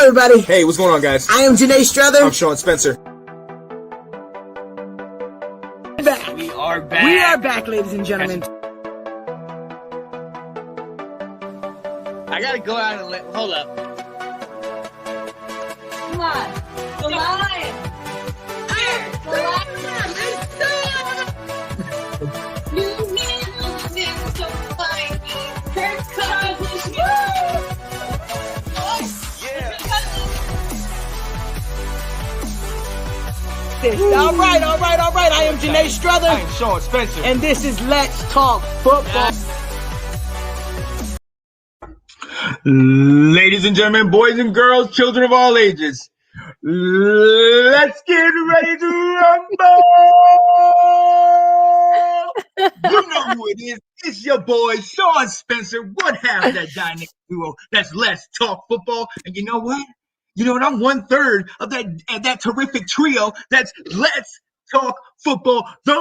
everybody. Hey, what's going on, guys? I am Janae Strother. I'm Sean Spencer. Back. We are back. We are back, ladies and gentlemen. I gotta go out and hold up. Come on. The lion. The lion. New man, so fine. Kirk Cousins. All right. I am Janae Strother. I'm Sean Spencer. And this is Let's Talk Football. Ladies and gentlemen, boys and girls, children of all ages, let's get ready to rumble! You know who it is. It's your boy, Sean Spencer, one half of that dynamic duo. That's Let's Talk Football. And you know what? I'm 1/3 of that terrific trio. That's Let's Talk Football, the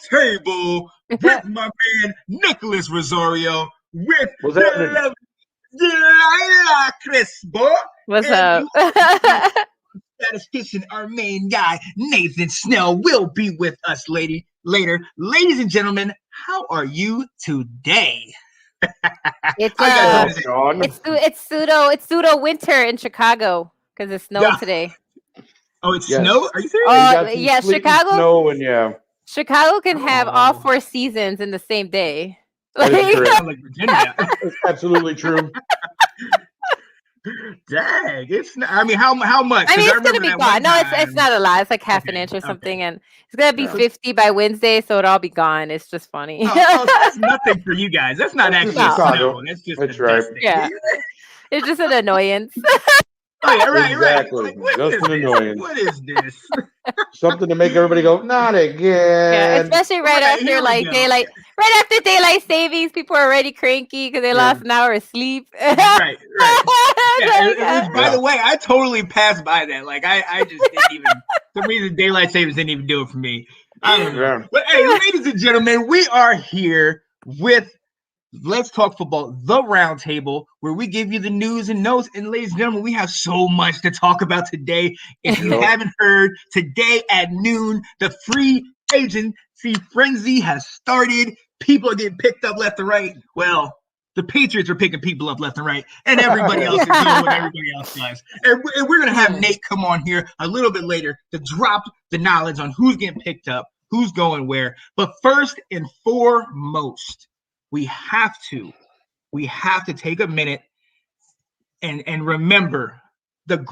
Roundtable, with my man, Nicholas Rosario, with Delilah Crispo. What's up? Statistician, our main guy, Nathan Snell, will be with us later. Ladies and gentlemen, how are you today? It's pseudo winter in Chicago because it snowed today. Oh, it's snow? Are you serious? Yeah, Chicago. Snow and Chicago can have all 4 seasons in the same day. That is correct. Like Virginia. It's absolutely true. Dang, it's not, how much? I mean, it's gonna be gone. No, it's not a lot. It's like half an inch or something, and it's gonna be 50 by Wednesday, so it'll all be gone. It's just funny. So that's nothing for you guys. That's not actually snow. That's just right. Yeah, it's just an annoyance. Oh yeah, right. Exactly. Like, Just an annoyance. What is this? Something to make everybody go, not again. Yeah, especially right after daylight savings, people are already cranky because they lost an hour of sleep. Right. Yeah, by the way, I totally passed by that. Like I just didn't even. For me, the daylight savings didn't even do it for me. I don't know. Yeah. But hey, ladies and gentlemen, we are here with Let's Talk Football, the Roundtable, where we give you the news and notes. And ladies and gentlemen, we have so much to talk about today. If you haven't heard, today at noon, the free agency frenzy has started. People are getting picked up left and right. Well, the Patriots are picking people up left and right, and everybody else is doing what everybody else does. And we're going to have Nate come on here a little bit later to drop the knowledge on who's getting picked up, who's going where. But first and foremost, we have to take a minute and remember the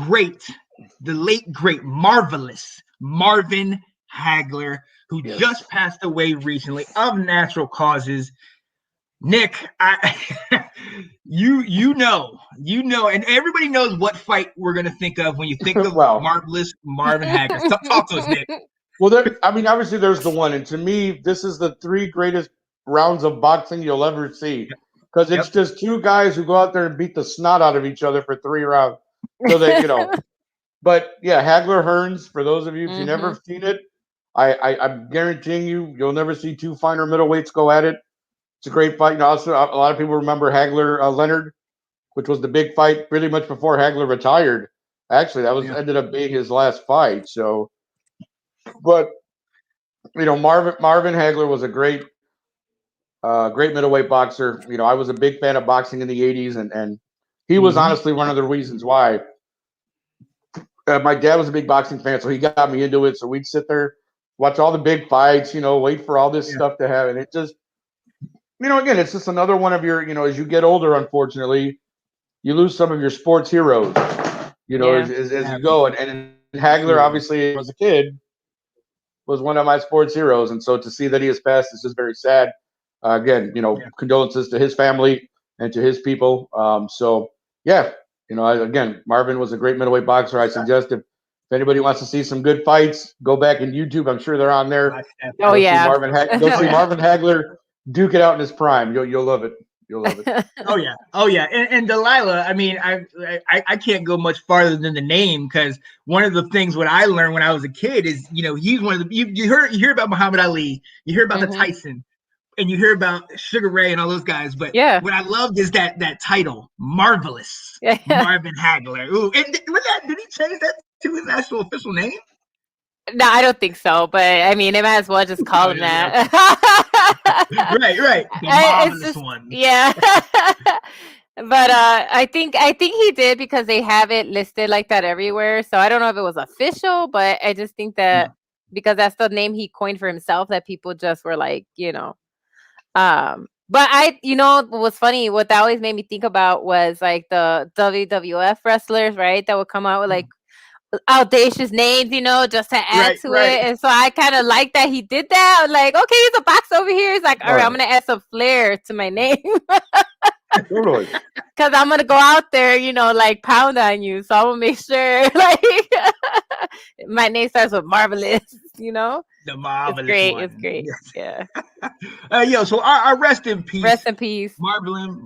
late great, marvelous Marvin Hagler, who just passed away recently of natural causes. Nick, you know, and everybody knows what fight we're gonna think of when you think of marvelous Marvin Hagler. Talk to us, Nick. Well, obviously there's the one, and to me, this is the 3 greatest rounds of boxing you'll ever see, because it's just 2 guys who go out there and beat the snot out of each other for 3 rounds. So that but yeah, Hagler Hearns. For those of you if you've never seen it, I'm guaranteeing you'll never see 2 finer middleweights go at it. It's a great fight. Also, a lot of people remember Hagler Leonard, which was the big fight pretty much before Hagler retired. Actually, that ended up being his last fight. So, but Marvin Hagler was a great middleweight boxer. I was a big fan of boxing in the 80s, and he was honestly one of the reasons why. My dad was a big boxing fan, so he got me into it. So we'd sit there, watch all the big fights, wait for all this stuff to happen. It just, again, it's just another one of your, as you get older, unfortunately, you lose some of your sports heroes, as you go. And Hagler, obviously, as a kid, was one of my sports heroes. And so to see that he has passed is just very sad. Again, condolences to his family and to his people. Again, Marvin was a great middleweight boxer. I suggest if anybody wants to see some good fights, go back in YouTube. I'm sure they're on there. Oh, yeah. Go see Marvin Hagler duke it out in his prime. You'll love it. You'll love it. Oh yeah. And Delilah, I mean, I can't go much farther than the name, because one of the things what I learned when I was a kid is, he's one of the you hear about Muhammad Ali, you hear about the Tyson. and you hear about Sugar Ray and all those guys, but Yeah. what I loved is that title, Marvelous Marvin Hagler. Ooh, and did he change that to his actual official name? No, I don't think so. But I mean, they might as well just call him that. Right. The marvelous one. Yeah. But I think he did because they have it listed like that everywhere. So I don't know if it was official, but I just think that because that's the name he coined for himself, that people just were like, but what was funny, what that always made me think about was like the WWF wrestlers, right? That would come out with like audacious names, just to add to it. And so I kind of like that he did that. I was like, okay, here's a box over here. He's like, all right, I'm gonna add some flair to my name. Totally. Because I'm gonna go out there, like pound on you. So I'm gonna make sure like my name starts with Marvelous, The marvelous one. It's great. Yeah. So our rest in peace. Rest in peace. Marvin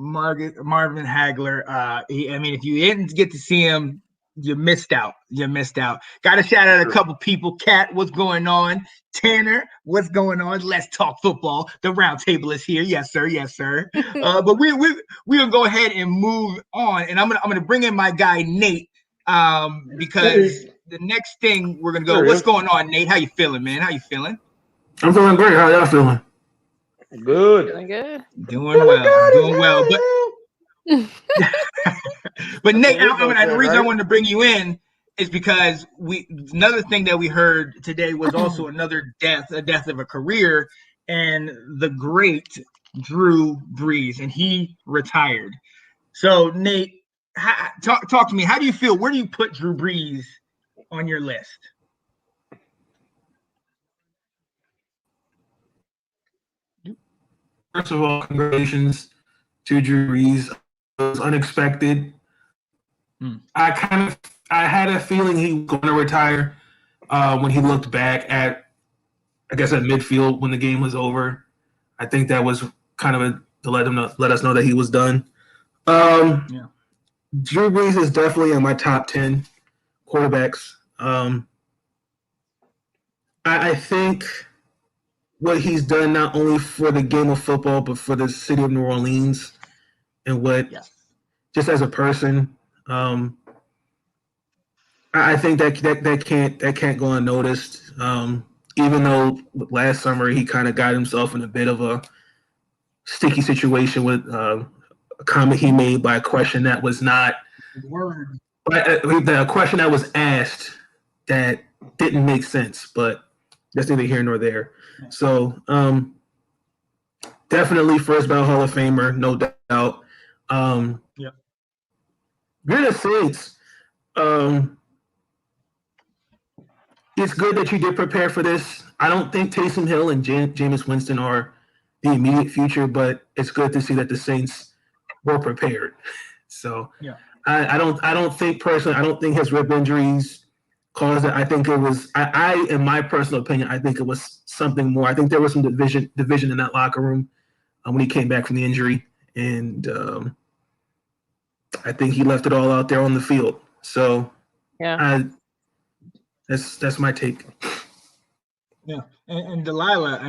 Hagler. If you didn't get to see him, you missed out. Got to shout out a couple people. Kat, what's going on? Tanner, what's going on? Let's talk football. The Roundtable is here. Yes, sir. But we're gonna go ahead and move on, and I'm gonna bring in my guy Nate, because the next thing we're gonna go. What's going on, Nate? How you feeling, man? How you feeling? I'm feeling great. How y'all feeling? Good. Feeling good. Doing well. But Nate, the reason I wanted to bring you in is because another thing that we heard today was also another a death of a career, and the great Drew Brees, and he retired. So Nate, talk to me. How do you feel? Where do you put Drew Brees on your list? First of all, congratulations to Drew Brees. It was unexpected. I had a feeling he was going to retire when he looked back at midfield when the game was over. I think that was kind of to let us know that he was done. Drew Brees is definitely in my top 10 quarterbacks. I think what he's done not only for the game of football but for the city of New Orleans and just as a person. I think that can't go unnoticed. Even though last summer he kind of got himself in a bit of a sticky situation with a comment he made by a question that was not a question that was asked that didn't make sense, but that's neither here nor there. So definitely first ballot Hall of Famer, no doubt. You're the Saints. It's good that you did prepare for this. I don't think Taysom Hill and Jameis Winston are the immediate future, but it's good to see that the Saints were prepared. So I don't think his rib injuries caused it. I think it was in my personal opinion, I think it was something more. I think there was some division in that locker room when he came back from the injury, and I think he left it all out there on the field. So that's my take. Yeah, and Delilah,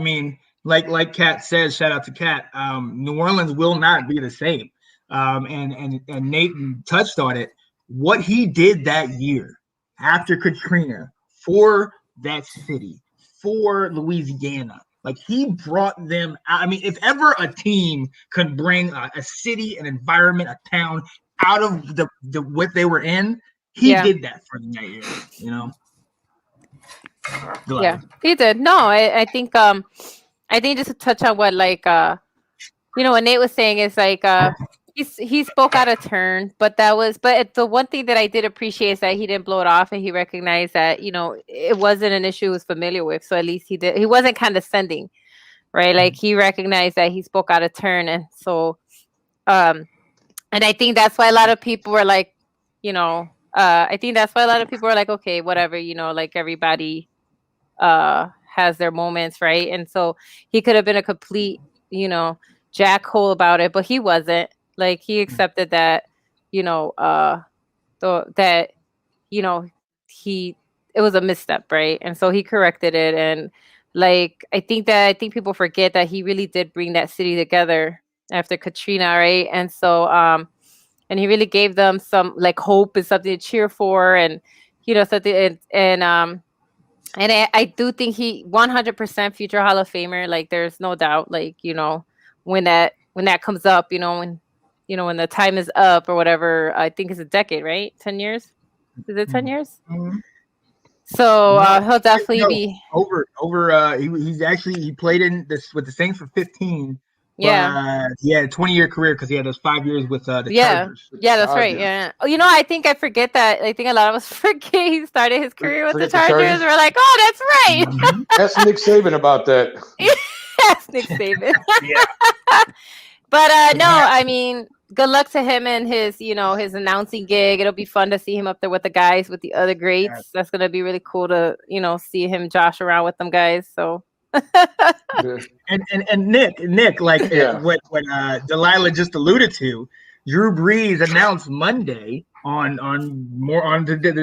like Kat says, shout out to Kat. New Orleans will not be the same. And Nate touched on it. What he did that year after Katrina for that city, for Louisiana, like he brought them out. If ever a team could bring a city, an environment, a town out of the what they were in, he did that for them that year. Yeah, he did. No, I think just to touch on what what Nate was saying is he spoke out of turn, but the one thing that I did appreciate is that he didn't blow it off, and he recognized that it wasn't an issue he was familiar with, so at least he wasn't condescending, right? Like he recognized that he spoke out of turn, and so and I think that's why a lot of people were like, okay, whatever, like everybody has their moments, right? And so he could have been a complete, jackhole about it, but he wasn't. Like he accepted that, it was a misstep, right? And so he corrected it, and like I think people forget that he really did bring that city together after Katrina, right? And so and he really gave them some like hope and something to cheer for, and something, and I do think he 100% future Hall of Famer. Like there's no doubt. Like when that comes up, when the time is up or whatever. I think it's a decade, right? 10 years. Is it 10 years? Mhm. So he'll definitely No, be. He played in this with the Saints for 15. Yeah. But he had a 20-year career because he had those 5 years with the Chargers. Yeah, that's right. Chargers. Yeah. Oh, I think I forget that. I think a lot of us forget he started his career with the Forget the Chargers. Chargers? We're like, oh, that's right. Mhm. Ask Nick Saban about that. That's Nick Saban. Yeah. But no, I mean, good luck to him and his, his announcing gig. It'll be fun to see him up there with the guys, with the other greats. Yeah. That's gonna be really cool to, see him josh around with them guys. So. And Nick, like Yeah. what Delilah just alluded to, Drew Brees announced Monday on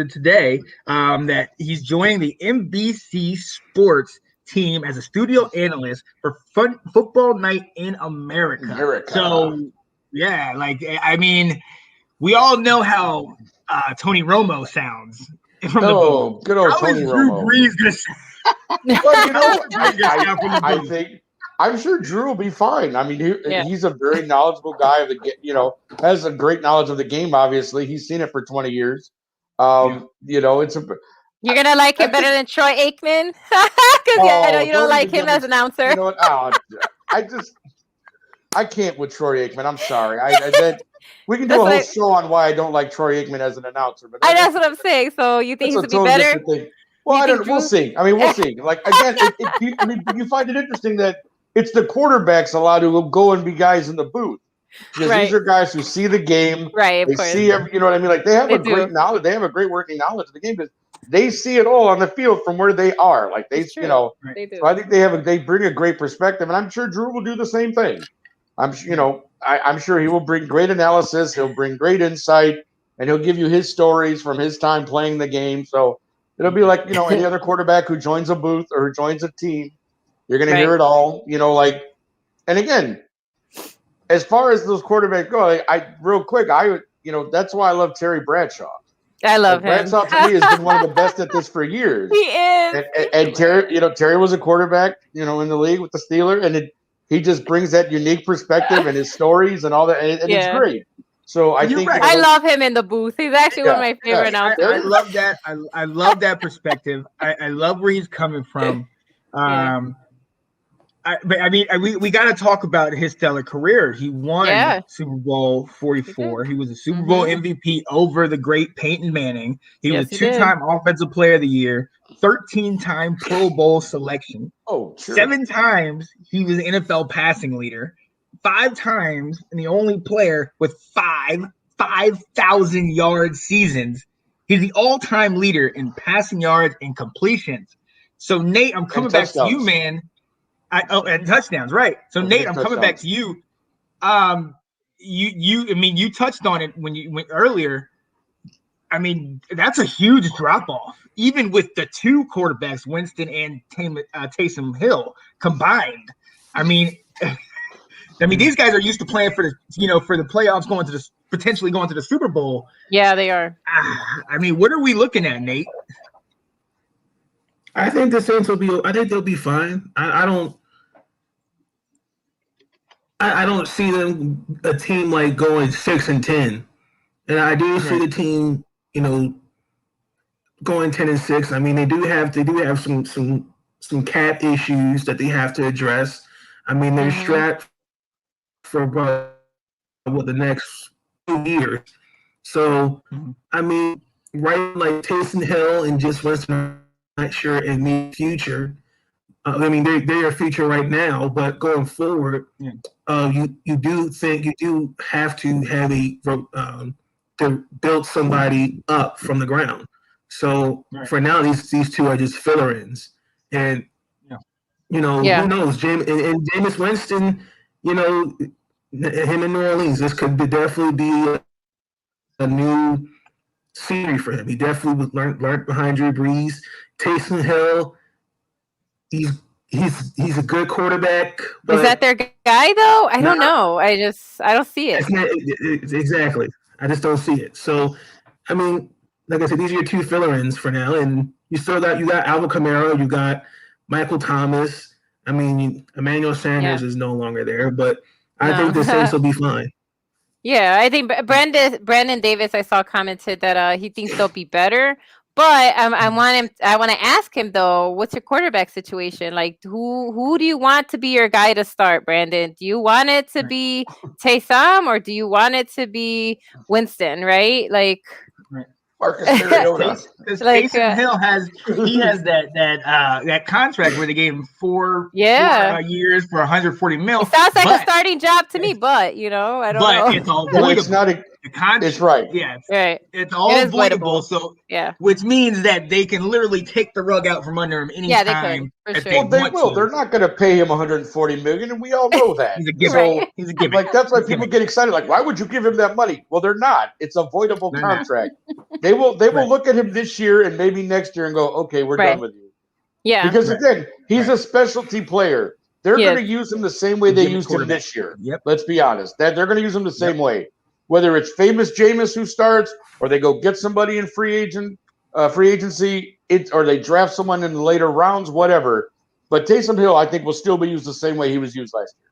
today that he's joining the NBC Sports team as a studio analyst for Football Night in America. So yeah, like I mean, we all know how Tony Romo sounds from the booth. Good old How is Tony Drew Romo. Brees gonna sound? Well, I think I'm sure Drew will be fine. I mean, he's a very knowledgeable guy of the has a great knowledge of the game. Obviously, he's seen it for 20 years. It's a. You're gonna like him better than Troy Aikman, because I know you don't like him as announcer. You know what? I can't with Troy Aikman. I'm sorry. We can do a whole show on why I don't like Troy Aikman as an announcer. But that's what I'm saying. So you think he's gonna be better? Well, I don't. We'll see. I mean, we'll see. Like again, you find it interesting that it's the quarterbacks a lot who will go and be guys in the booth, because these are guys who see the game. Right. They see you know what I mean. Like they have great knowledge. They have a great working knowledge of the game, because they see it all on the field from where they are. Like they do. So I think they bring a great perspective, and I'm sure Drew will do the same thing. I'm sure he will bring great analysis. He'll bring great insight, and he'll give you his stories from his time playing the game. So it'll be like, any other quarterback who joins a booth or who joins a team. You're going to hear it all, and again, as far as those quarterbacks go, real quick, that's why I love Terry Bradshaw. I love him. Bradshaw to me has been one of the best at this for years. He is. And Terry was a quarterback, in the league with the Steelers, and he just brings that unique perspective and his stories and all that, and it's great. So I think I love him in the booth. He's actually one of my favorite announcers. I love that. I love that perspective. I love where he's coming from. We got to talk about his stellar career. He won Super Bowl 44. He was a Super Bowl MVP over the great Peyton Manning. He was a two-time Offensive Player of the Year, 13-time Pro Bowl selection. Oh, sure. 7 times he was NFL passing leader. 5 times, and the only player with 5,000-yard seasons. He's the all-time leader in passing yards and completions. So, Nate, I'm coming back to you, man. And touchdowns, right? So, Nate, I'm coming back to you. You touched on it when you went earlier. I mean, that's a huge drop-off, even with the 2 quarterbacks, Winston and Taysom Hill combined. I mean, these guys are used to playing for the playoffs, potentially going to the Super Bowl. Yeah, they are. I mean, what are we looking at, Nate? I think the Saints they'll be fine. I don't see them a team like going 6-10, and I do see the team, going 10-6. I mean, they do have some cap issues that they have to address. I mean, they're strapped for the next 2 years. So, I mean, right, like Taysom Hill and just Winston, not sure in the future. I mean, they're a future right now, but going forward, you do have to have to build somebody up from the ground. So for now, these 2 are just filler-ins, and who knows? Jameis Winston, him in New Orleans, this could definitely be a new scenery for him. He definitely learned behind Drew Brees. Taysom Hill, he's a good quarterback. But Is that their guy though? I don't know. I don't see it. Exactly. I just don't see it. So, I mean, like I said, these are your two fill-ins for now, and you got Alvin Kamara, you got Michael Thomas. I mean, Emmanuel Sanders is no longer there, but I think the Saints will be fine. Yeah, I think Brandon Davis, I saw commented that he thinks they'll be better. But I want to ask him though, what's your quarterback situation? Like, who do you want to be your guy to start, Brandon? Do you want it to be Taysom or do you want it to be Winston? Right? Like, Marcus Mariota. Because Taysom Hill has that contract where they gave him four years for $140 million. It sounds like a starting job to me, but I don't know. But it's all voidable. It's not it's right. Yeah, right. It's all voidable. So which means that they can literally take the rug out from under him anytime. They could, well, they will. They're not going to pay him $140 million, and we all know that. He's a gimmick. He's a gimmick. Like that's why people get excited. Like, why would you give him that money? Well, they're not. It's a voidable contract. They will look at him this year and maybe next year and go, okay, we're done with you. Yeah. Because again, he's a specialty player. They're going to use him the same way they used him this year. Yep. Let's be honest. They're going to use him the same way. Whether it's famous Jameis who starts, or they go get somebody in free agency, or they draft someone in the later rounds, whatever. But Taysom Hill, I think, will still be used the same way he was used last year.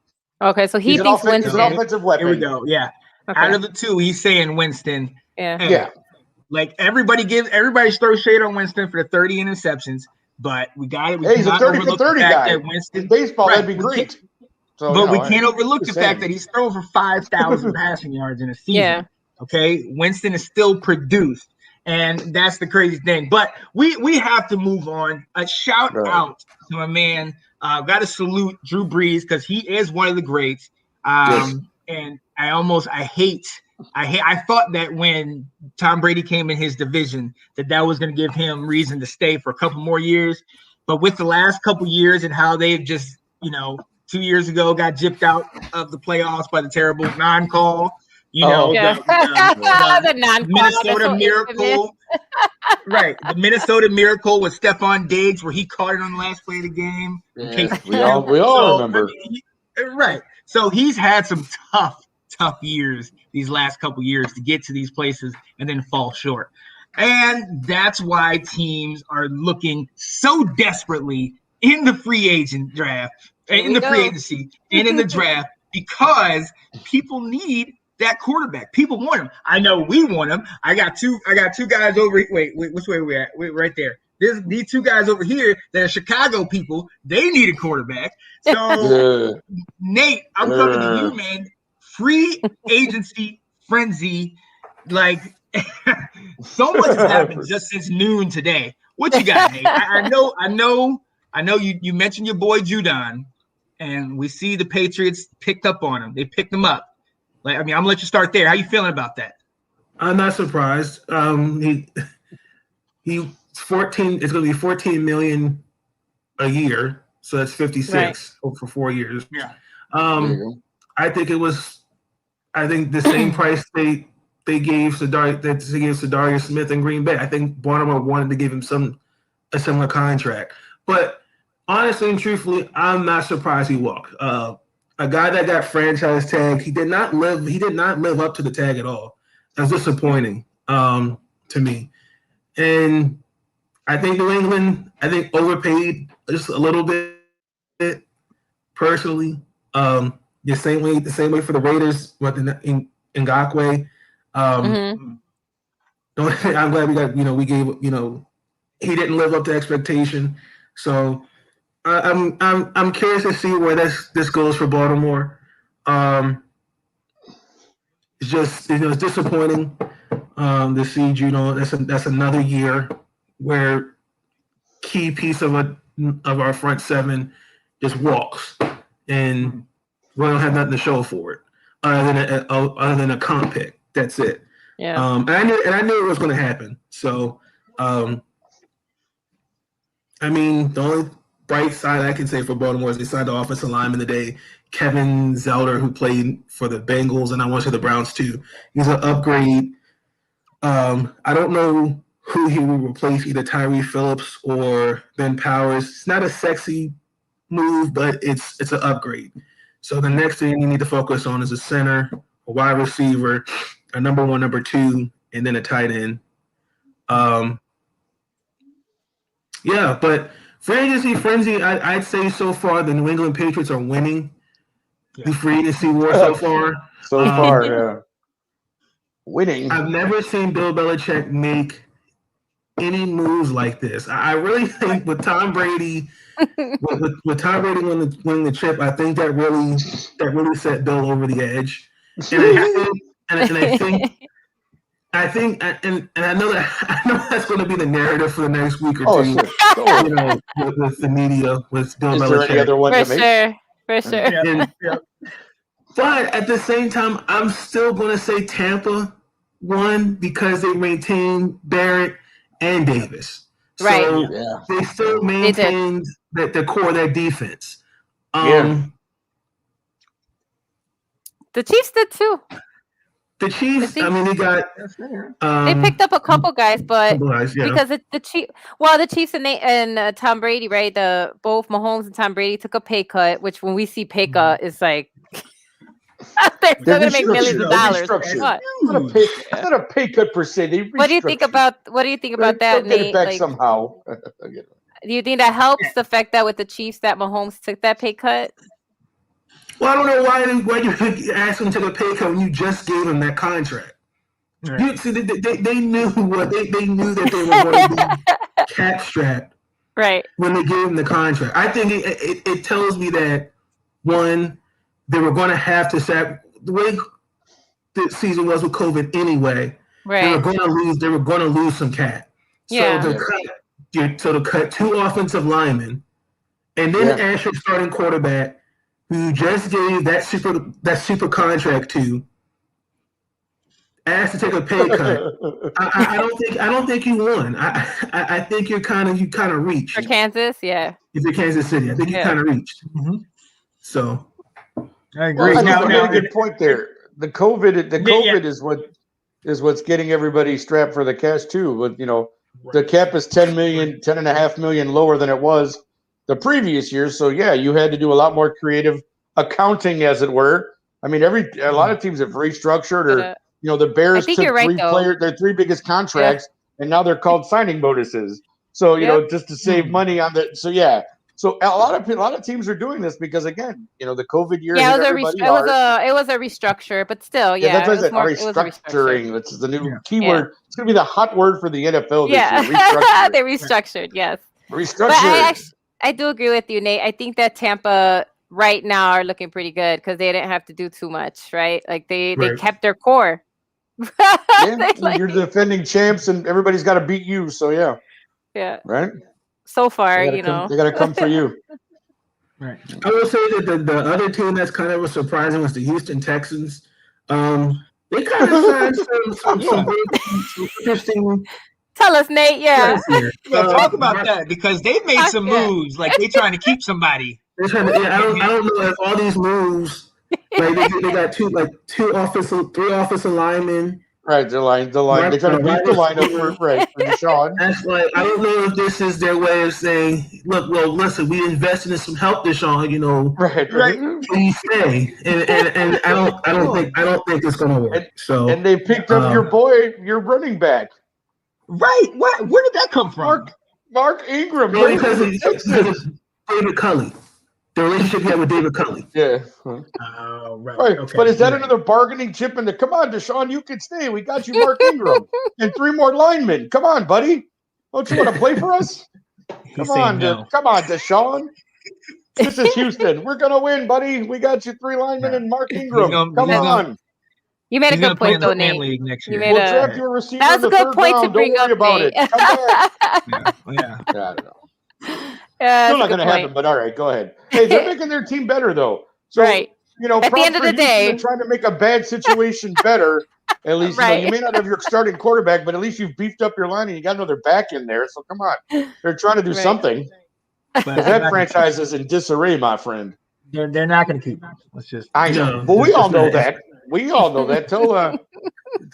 Okay, so he thinks Winston. He's an offensive weapon. Here we go. Yeah. Okay. Out of the two, he's saying Winston. Yeah. Hey, like everybody throws shade on Winston for the 30 interceptions, but we got it. He's a 30 for 30 guy. In baseball, that'd be great. So, but we can't overlook the fact that he's thrown for 5,000 passing yards in a season. Yeah. Okay. Winston is still produced. And that's the crazy thing. But we have to move on. A shout out to my man. Got to salute Drew Brees because he is one of the greats. And I thought that when Tom Brady came in his division, that was going to give him reason to stay for a couple more years. But with the last couple years and how they've just, 2 years ago got gypped out of the playoffs by the terrible non-call. The Minnesota Miracle. Right. The Minnesota Miracle with Stephon Diggs where he caught it on the last play of the game. Yeah, we all remember. Right. So he's had some tough years these last couple years to get to these places and then fall short. And that's why teams are looking so desperately in the free agent draft, in the free agency, and in the draft because people need that quarterback. People want him. I know we want him. I got two guys over. Wait, which way are we at? Wait, right there. These two guys over here that are Chicago people. They need a quarterback. So, Nate, I'm coming to you, man. Free agency frenzy, like so much has happened just since noon today. What you got, Nate? I know. You mentioned your boy Judon, and we see the Patriots picked up on him. They picked him up. I'm gonna let you start there. How you feeling about that? I'm not surprised. He's 14. It's going to be $14 million a year, so that's 56 for 4 years. Yeah. I think the same price they gave Sadarius Smith in Green Bay. I think Baltimore wanted to give him a similar contract, but honestly and truthfully, I'm not surprised he walked. A guy that got franchise tagged, he did not live up to the tag at all. That's disappointing to me. And I think New England, overpaid just a little bit personally. The same way for the Raiders with Ngakoue. I'm glad we gave he didn't live up to expectation. So I'm curious to see where this goes for Baltimore. It's just it's disappointing to see that's another year where key piece of our front seven just walks and we don't have nothing to show for it other than a comp pick. That's it. Yeah. And I knew it was going to happen. So the only bright side I can say for Baltimore is they signed the offensive lineman today, Kevin Zelder, who played for the Bengals, and I want to say the Browns too. He's an upgrade. I don't know who he will replace, either Tyree Phillips or Ben Powers. It's not a sexy move, but it's an upgrade. So the next thing you need to focus on is a center, a wide receiver, a number 1, number 2, and then a tight end. Yeah, but free agency frenzy, I'd say so far the New England Patriots are winning the free agency war so far. So far, yeah. Winning. I've never seen Bill Belichick make any moves like this. I really think with Tom Brady, with Tom Brady winning the chip, I think that really set Bill over the edge. I know that's going to be the narrative for the next week or two. Sure. You know, with the media, with Bill Is Belichick. there any other one to make? For sure. But at the same time, I'm still going to say Tampa won because they maintained Barrett and Davis. Right. So they still maintained the core of their defense. The Chiefs did too. The Chiefs, they got. They picked up a couple guys, but because the Chiefs and Tom Brady, right? Both Mahomes and Tom Brady took a pay cut, which when we see pay cut, is like they're still gonna make millions of dollars. What? Not a pay cut per se. What do you think about that, Nate? Get it back like, somehow. do you think that helps the fact that with the Chiefs that Mahomes took that pay cut? Well, I don't know why you asked him to take a pay cut when you just gave him that contract. Right. They knew they knew that they were going to be cap strapped, right? When they gave him the contract, I think it tells me that one, they were going to have to sack the way the season was with COVID anyway. Right. They were going to lose some cap. Yeah. So to cut 2 offensive linemen, and then ask your starting quarterback, who you just gave that super contract to, asked to take a pay cut. I don't think you won. I think you kind of reached for Kansas. Yeah. If you're Kansas City, I think you kind of reached. Mm-hmm. So I agree. Well, now, a good point there. The COVID is what's getting everybody strapped for the cash too. But the cap is 10.5 million lower than it was the previous year. So you had to do a lot more creative accounting, as it were. I mean, a lot of teams have restructured, or the Bears took their 3 biggest contracts, and now they're called signing bonuses. So just to save money on the. So a lot of teams are doing this because, again, the COVID year. Yeah, it was a restructure, but still, that's what I said. Restructuring. That's the new keyword. It's going to be the hot word for the NFL this year. Restructuring. They restructured. Yes. Restructuring. But I do agree with you, Nate. I think that Tampa right now are looking pretty good because they didn't have to do too much, right? Like they kept their core. You're defending champs, and everybody's got to beat you. So yeah, right. So far, they got to come for you. Right. I will say that the other team that's kind of surprising was the Houston Texans. They kind of signed some interesting. Tell us, Nate. Yeah. Talk about that because they made some moves. Like they trying to keep somebody. I don't know if all these moves. Like they got 3 offensive linemen. Right, the line. They try to beat the lineup for Deshaun. That's like, I don't know if this is their way of saying, look, well, listen, we invested in some help, Deshaun. Right. Please stay. And I don't think it's gonna work. And they picked up your running back. Right. Where did that come from? Mark Ingram. Well, because of David Culley. The relationship he had with David Culley. Yeah. Right. Okay. But is that another bargaining chip? Come on, Deshaun, you can stay. We got you, Mark Ingram, and 3 more linemen. Come on, buddy. Don't you want to play for us? Come on, Deshaun. This is Houston. We're gonna win, buddy. We got you 3 linemen and Mark Ingram. Come on. You made a good point, though, Nate. We'll draft your receiver. That was a good point to bring up, Don't worry about it. I don't know. Still not going to happen, but all right, go ahead. Hey, they're making their team better, though. So, at the end of the day, they're trying to make a bad situation better. At least you may not have your starting quarterback, but at least you've beefed up your line and you got another back in there. So come on, they're trying to do something. Because that franchise is in disarray, my friend. They're not going to keep him. I know, but we all know that. We all know that. Tell the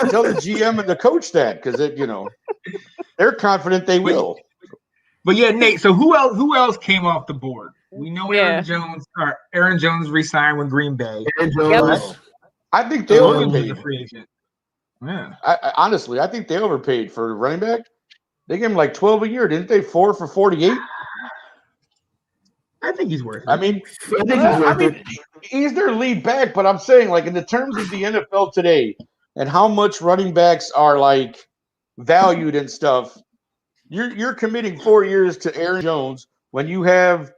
GM and the coach that, because they're confident they will. But yeah, Nate. So who else came off the board? We know Yeah. Aaron Jones re-signed with Green Bay. Aaron Yep. Jones. I think they Williams is a overpaid. free agent. Yeah. Honestly, I think they overpaid for running back. They gave him like 12 a year, didn't they? 4 for 48. I think he's worth it. I mean, I think he's worth it. he's their lead back, but I'm saying, like, in the terms of the NFL today and how much running backs are like valued and stuff, you're committing 4 years to Aaron Jones when you have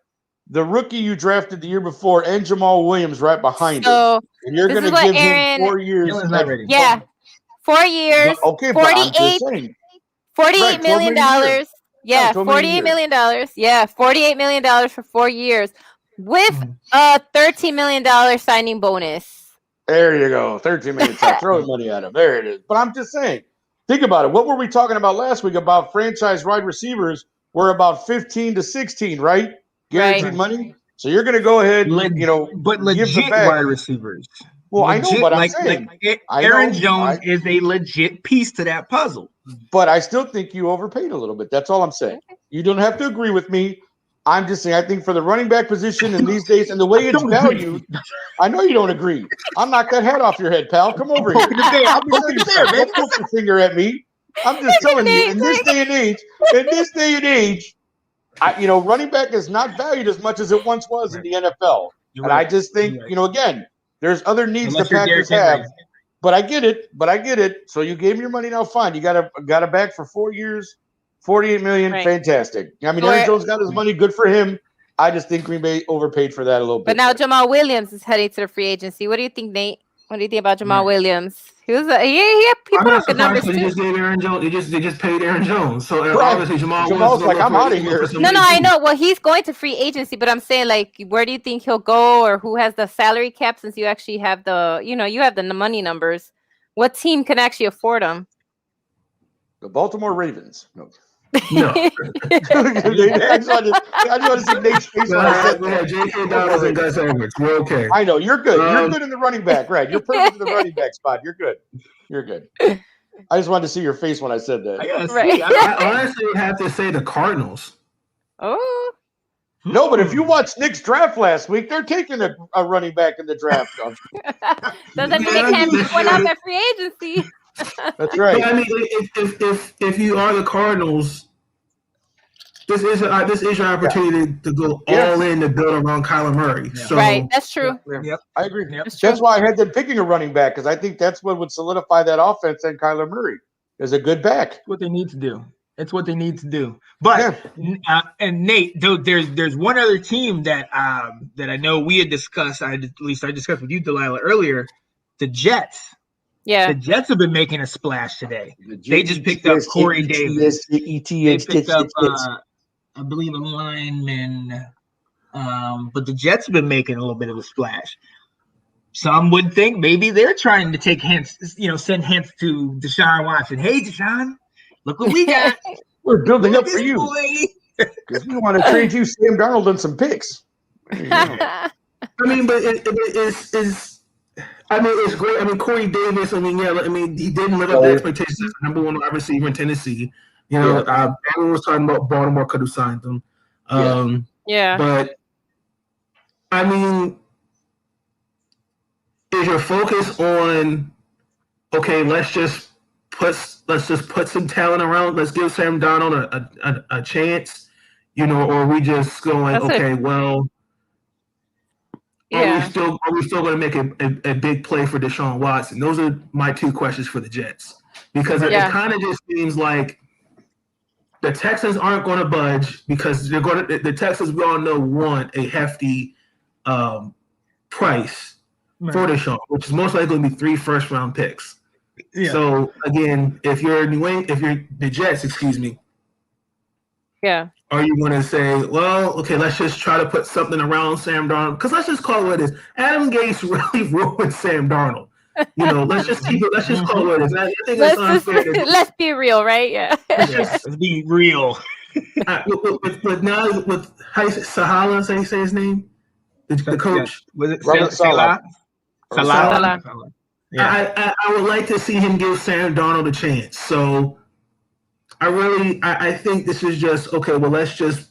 the rookie you drafted the year before and Jamal Williams right behind him. So And you're this going is to what give Aaron- him 4 years. Dylan's not ready. yeah, 4 years, Okay, but I'm just 48, saying. $48 Right, $12 million. million a year. Yeah, $12 $48 million million. Yeah, $48 million for 4 years with a $13 million signing bonus. There you go. 13 minutes. Throw the money at him. There it is. But I'm just saying, think about it. What were we talking about last week about franchise wide receivers? We're about 15 to 16, right? Guaranteed Right. money. So you're going to go ahead, but give the legit bag. wide receivers. Well, I know, but I'm saying saying, Aaron Jones is a legit piece to that puzzle. but I still think you overpaid a little bit. That's all I'm saying. You don't have to agree with me. I'm just saying, I think for the running back position in these days and the way it's valued, I know you don't agree. I'll knock that head off your head, pal. Come over here. I'll be poking the bear, Don't poke your finger at me. I'm just telling you, in this day and age, running back is not valued as much as it once was in the NFL. And I just think, again, there's other needs the Packers have. But I get it. So you gave me your money now. Fine. You got a bag for 4 years, $48 million. Right. Fantastic. I mean, Aaron Jones got his money. Good for him. I just think Green Bay overpaid for that a little bit. But now Jamal Williams is heading to the free agency. What do you think, Nate? What do you think about Jamal Williams? He was he put up good numbers too. They just gave Aaron Jones. They just paid Aaron Jones. So obviously Jamal's Williams like, I'm out of here. No, I know. Well, he's going to free agency, but I'm saying, like, where do you think he'll go, or who has the salary cap? Since you actually have you have the money numbers. What team can actually afford him? The Baltimore Ravens. No. No. I just wanted to see Nate's face when I said that. J.K. Dobbins and Gus Edwards. We're okay. I know. You're good. You're good in the running back. Right. You're perfect in the running back spot. You're good. I just wanted to see your face when I said that. I honestly would have to say the Cardinals. Oh. No, but if you watch Nick's draft last week, they're taking a running back in the draft. Doesn't mean they can't be going out at free agency. That's right. But, I mean, if you are the Cardinals, this is your opportunity to go all in to build around Kyler Murray. Yeah. So, right, that's true. Yep, I agree. Yep. That's why I had them picking a running back, because I think that's what would solidify that offense and Kyler Murray is a good back. It's what they need to do. It's what they need to do. But and Nate, though, there's one other team that I know we had discussed. I discussed with you, Delilah, earlier. The Jets. Yeah, the Jets have been making a splash today. They just picked up Corey Davis. They picked up, I believe, a lineman. But the Jets have been making a little bit of a splash. Some would think maybe they're trying to take hints, send hints to Deshaun Watson. Hey, Deshaun, look what we got. We're building up for you. Because we want to trade you Sam Darnold and some picks. I mean, but it's great. I mean, Corey Davis, he didn't live up to expectations as the number one wide receiver in Tennessee. Everyone was talking about Baltimore could have signed him. But, I mean, is your focus on, okay, let's just put some talent around. Let's give Sam Darnold a chance, or are we just going, Are we still going to make a big play for Deshaun Watson? Those are my two questions for the Jets, because it kind of just seems like the Texans aren't going to budge because the Texans, we all know, want a hefty price for Deshaun, which is most likely going to be 3 first-round picks. Yeah. So again, if you're the Jets, are you going to say, well, okay, let's just try to put something around Sam Darnold? Because let's just call it what it is. Adam Gase really ruined Sam Darnold. Let's just call it what it is. I think that's unfair. Let's be real, right? Yeah. Let's be real. But now with Salah, say his name, the coach. Was it Salah? Salah. I would like to see him give Sam Darnold a chance. So I think this is just okay. Well, let's just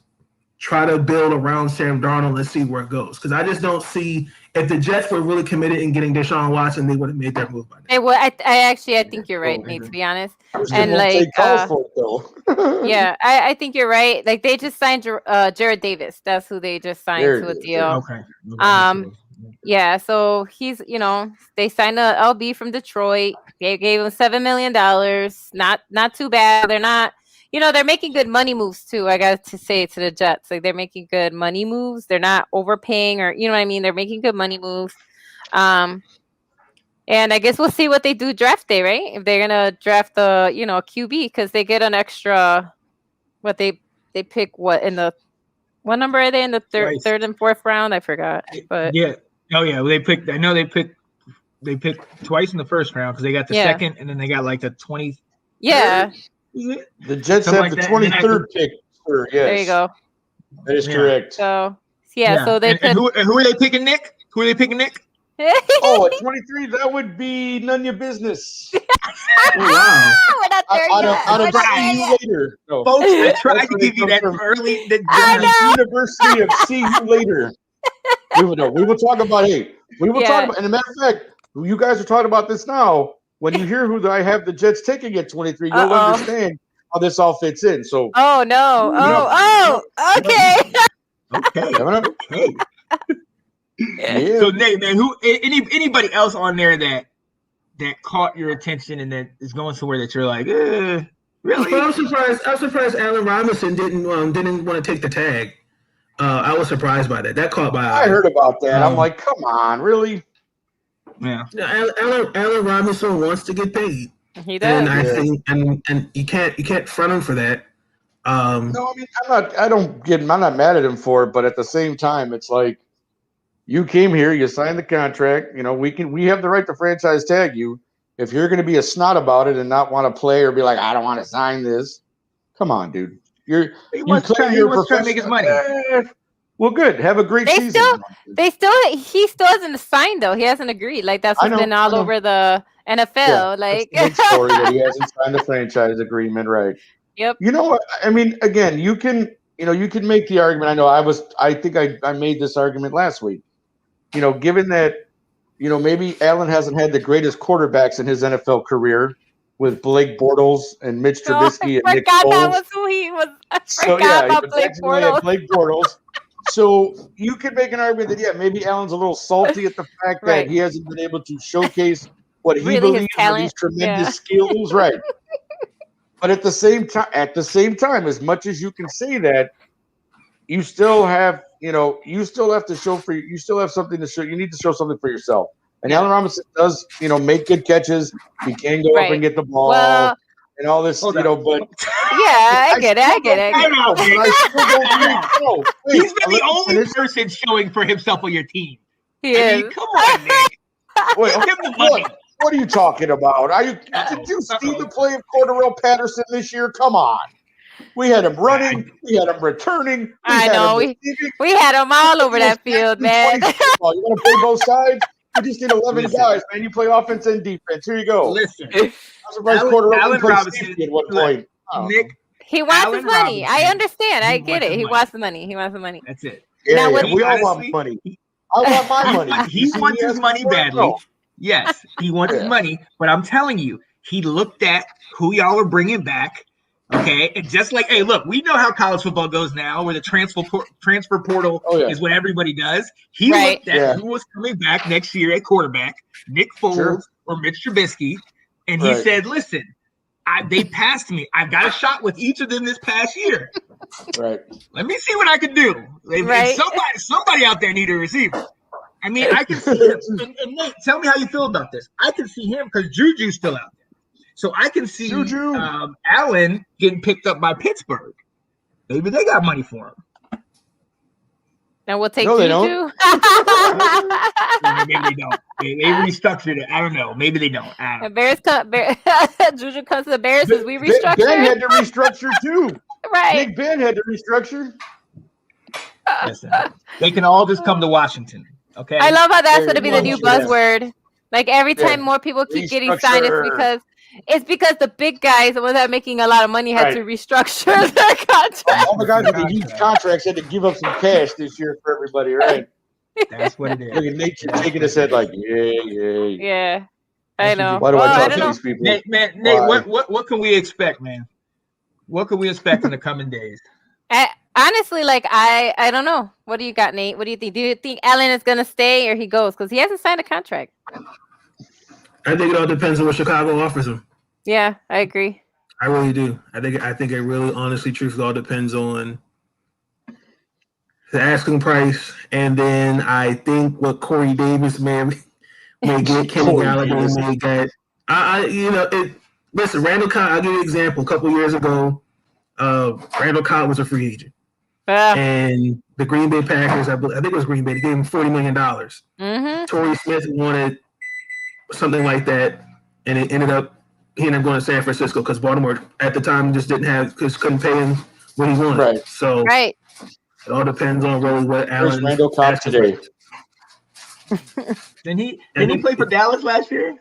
try to build around Sam Darnold and see where it goes. Because I just don't see if the Jets were really committed in getting Deshaun Watson, they would have made that move by now. I think you're right, Nate, to be honest. And Won't like, take calls for it, though. yeah, I think you're right. Like they just signed Jared Davis. That's who they just signed There to a it is. deal. Okay. Yeah, so he's, they signed a LB from Detroit. They gave him $7 million. Not too bad. They're not, they're making good money moves too. I got to say to the Jets, like they're making good money moves. They're not overpaying, or you know what I mean. They're making good money moves. And I guess we'll see what they do draft day, right? If they're gonna draft a QB, because they get an extra. What they pick in the what number are they in the third and fourth round? I forgot. But yeah, they picked. I know they picked twice in the first round because they got the second, and then they got like the 20. Yeah. The Jets Something have like the that. 23rd pick. Sure, yes. There you go. That is correct. So so they and who are they picking, Nick? Who are they picking, Nick? Oh, at 23, that would be none of your business. Oh, wow. We're not there yet. I'd We're have not seen there you yet. later. No. Folks, I tried That's to where give they you come that from. early. I know. University of see you later. We will talk about and a matter of fact, you guys are talking about this now. When you hear who I have the Jets taking at 23, you'll understand how this all fits in. So Oh no. Okay. Okay. yeah. So Nate, man, anybody else on there that caught your attention and that is going somewhere that you're like, really? I'm surprised Allen Robinson didn't want to take the tag. I was surprised by that. That caught my eye. I heard about that. I'm like, come on, really? Yeah. Allen Robinson wants to get paid. He does. And I think and you can't front him for that. No, I mean, I'm not mad at him for it, but at the same time, it's like you came here, you signed the contract. We have the right to franchise tag you. If you're going to be a snot about it and not want to play or be like, I don't want to sign this, come on, dude. He wants to try to make his money. Well, good. Have a great season. He still hasn't signed though. He hasn't agreed. Like that's what's been all over the NFL. Yeah, like that's the big story that he hasn't signed the franchise agreement, right? Yep. You know what? I mean, again, you can make the argument. I think I made this argument last week. Given that, maybe Allen hasn't had the greatest quarterbacks in his NFL career with Blake Bortles and Mitch Trubisky and Nick Foles. That was who he was. I forgot about Blake Bortles. So you could make an argument that, maybe Allen's a little salty at the fact that he hasn't been able to showcase what he believes are these tremendous skills, right? But at the same time, as much as you can say that, you still have, you still have to show you still have something to show. You need to show something for yourself. And Allen Robinson does, make good catches. He can go up and get the ball and all this, but I get it. He's been the only person showing for himself on your team. He is. Come on, Nick. Wait, give him the money. What are you talking about? Did you see the play of Cordarrelle Patterson this year? Come on. We had him running. We had him returning. I know. We had him all over that field, man. You want to play both sides? You just need 11 guys, man. You play offense and defense. Here you go. Listen. I'm surprised Cordarrelle played safety at one point. Nick. He wants his money. I understand. I get it. He wants the money. That's it. Yeah, we all want money. I want my money. He wants his money badly. Yes, he wants his money, but I'm telling you, he looked at who y'all are bringing back, okay? And just like, hey, look, we know how college football goes now, where the transfer portal is what everybody does. He looked at who was coming back next year at quarterback, Nick Foles or Mitch Trubisky, and he said, listen, they passed me. I've got a shot with each of them this past year. Right. Let me see what I can do. Somebody out there need a receiver. I mean, I can see him. And Nate, tell me how you feel about this. I can see him because Juju's still out there. So I can see Allen getting picked up by Pittsburgh. Maybe they got money for him. And we'll take Juju. They don't. Maybe they don't. They restructured it. I don't know. Maybe they don't. Juju comes to the Bears as we restructure. Ben had to restructure too. Right. Big Ben had to restructure. Listen, they can all just come to Washington. Okay. I love how that's going to be the new buzzword. Like every time more people keep getting signed, it's because It's because the big guys, the ones that are making a lot of money, had Right. to restructure their contract. All the guys with the huge contracts had to give up some cash this year for everybody, right? That's what it is. Look at Nate shaking his head like, yeah. Yeah, I know. Why do Well, I I talk don't to know. these people? Nate, Why? what can we expect, man? What can we expect in the coming days? Honestly, like I don't know. What do you got, Nate? What do you think? Do you think Allen is gonna stay or he goes? Because he hasn't signed a contract. I think it all depends on what Chicago offers him. Yeah, I agree. I really do. I think it really, honestly, truthfully, all depends on the asking price, and then I think what Corey Davis may get, Kenny Corey Galladay Davis. may get. Listen, Randall Cobb. I'll give you an example. A couple years ago, Randall Cobb was a free agent, and the Green Bay Packers, I think it was Green Bay, they gave him $40 million. Mm-hmm. Torrey Smith wanted something like that, and he ended up going to San Francisco because Baltimore at the time just couldn't pay him what he wanted. Right. So Right. it all depends on really what Where's Allen. Randall Cobb today? Didn't he play for Dallas last year?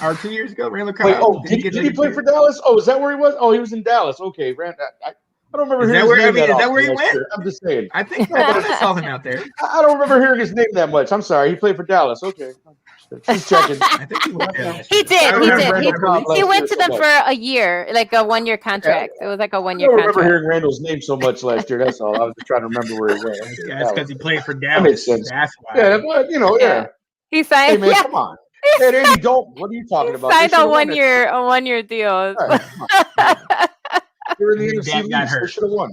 Or 2 years ago? Randall Cobb? Wait, did he play for Dallas? Oh, is that where he was? Oh, he was in Dallas. Okay, I don't remember hearing his name that often. Is that where he last went? year. I'm just saying. I think I saw him out there. I don't remember hearing his name that much. I'm sorry. He played for Dallas. Okay. Just checking. I think he went there last He year. did. I He remember did. Randall Cobb He last went year to so them much. for a year, like a 1 year contract. It was like a 1 I year don't remember contract. hearing Randall's name so much last year. That's all. I was just trying to remember where he went. That's because he played for Dallas. That makes sense. That's why. Yeah, but, yeah. He Hey, signed. man, Yeah, come on. Hey, Andy Dalton, what are you talking about? They signed should've a won 1 year deal. that. Right, come on. They were in the His NFC dad got East. They hurt. should have won.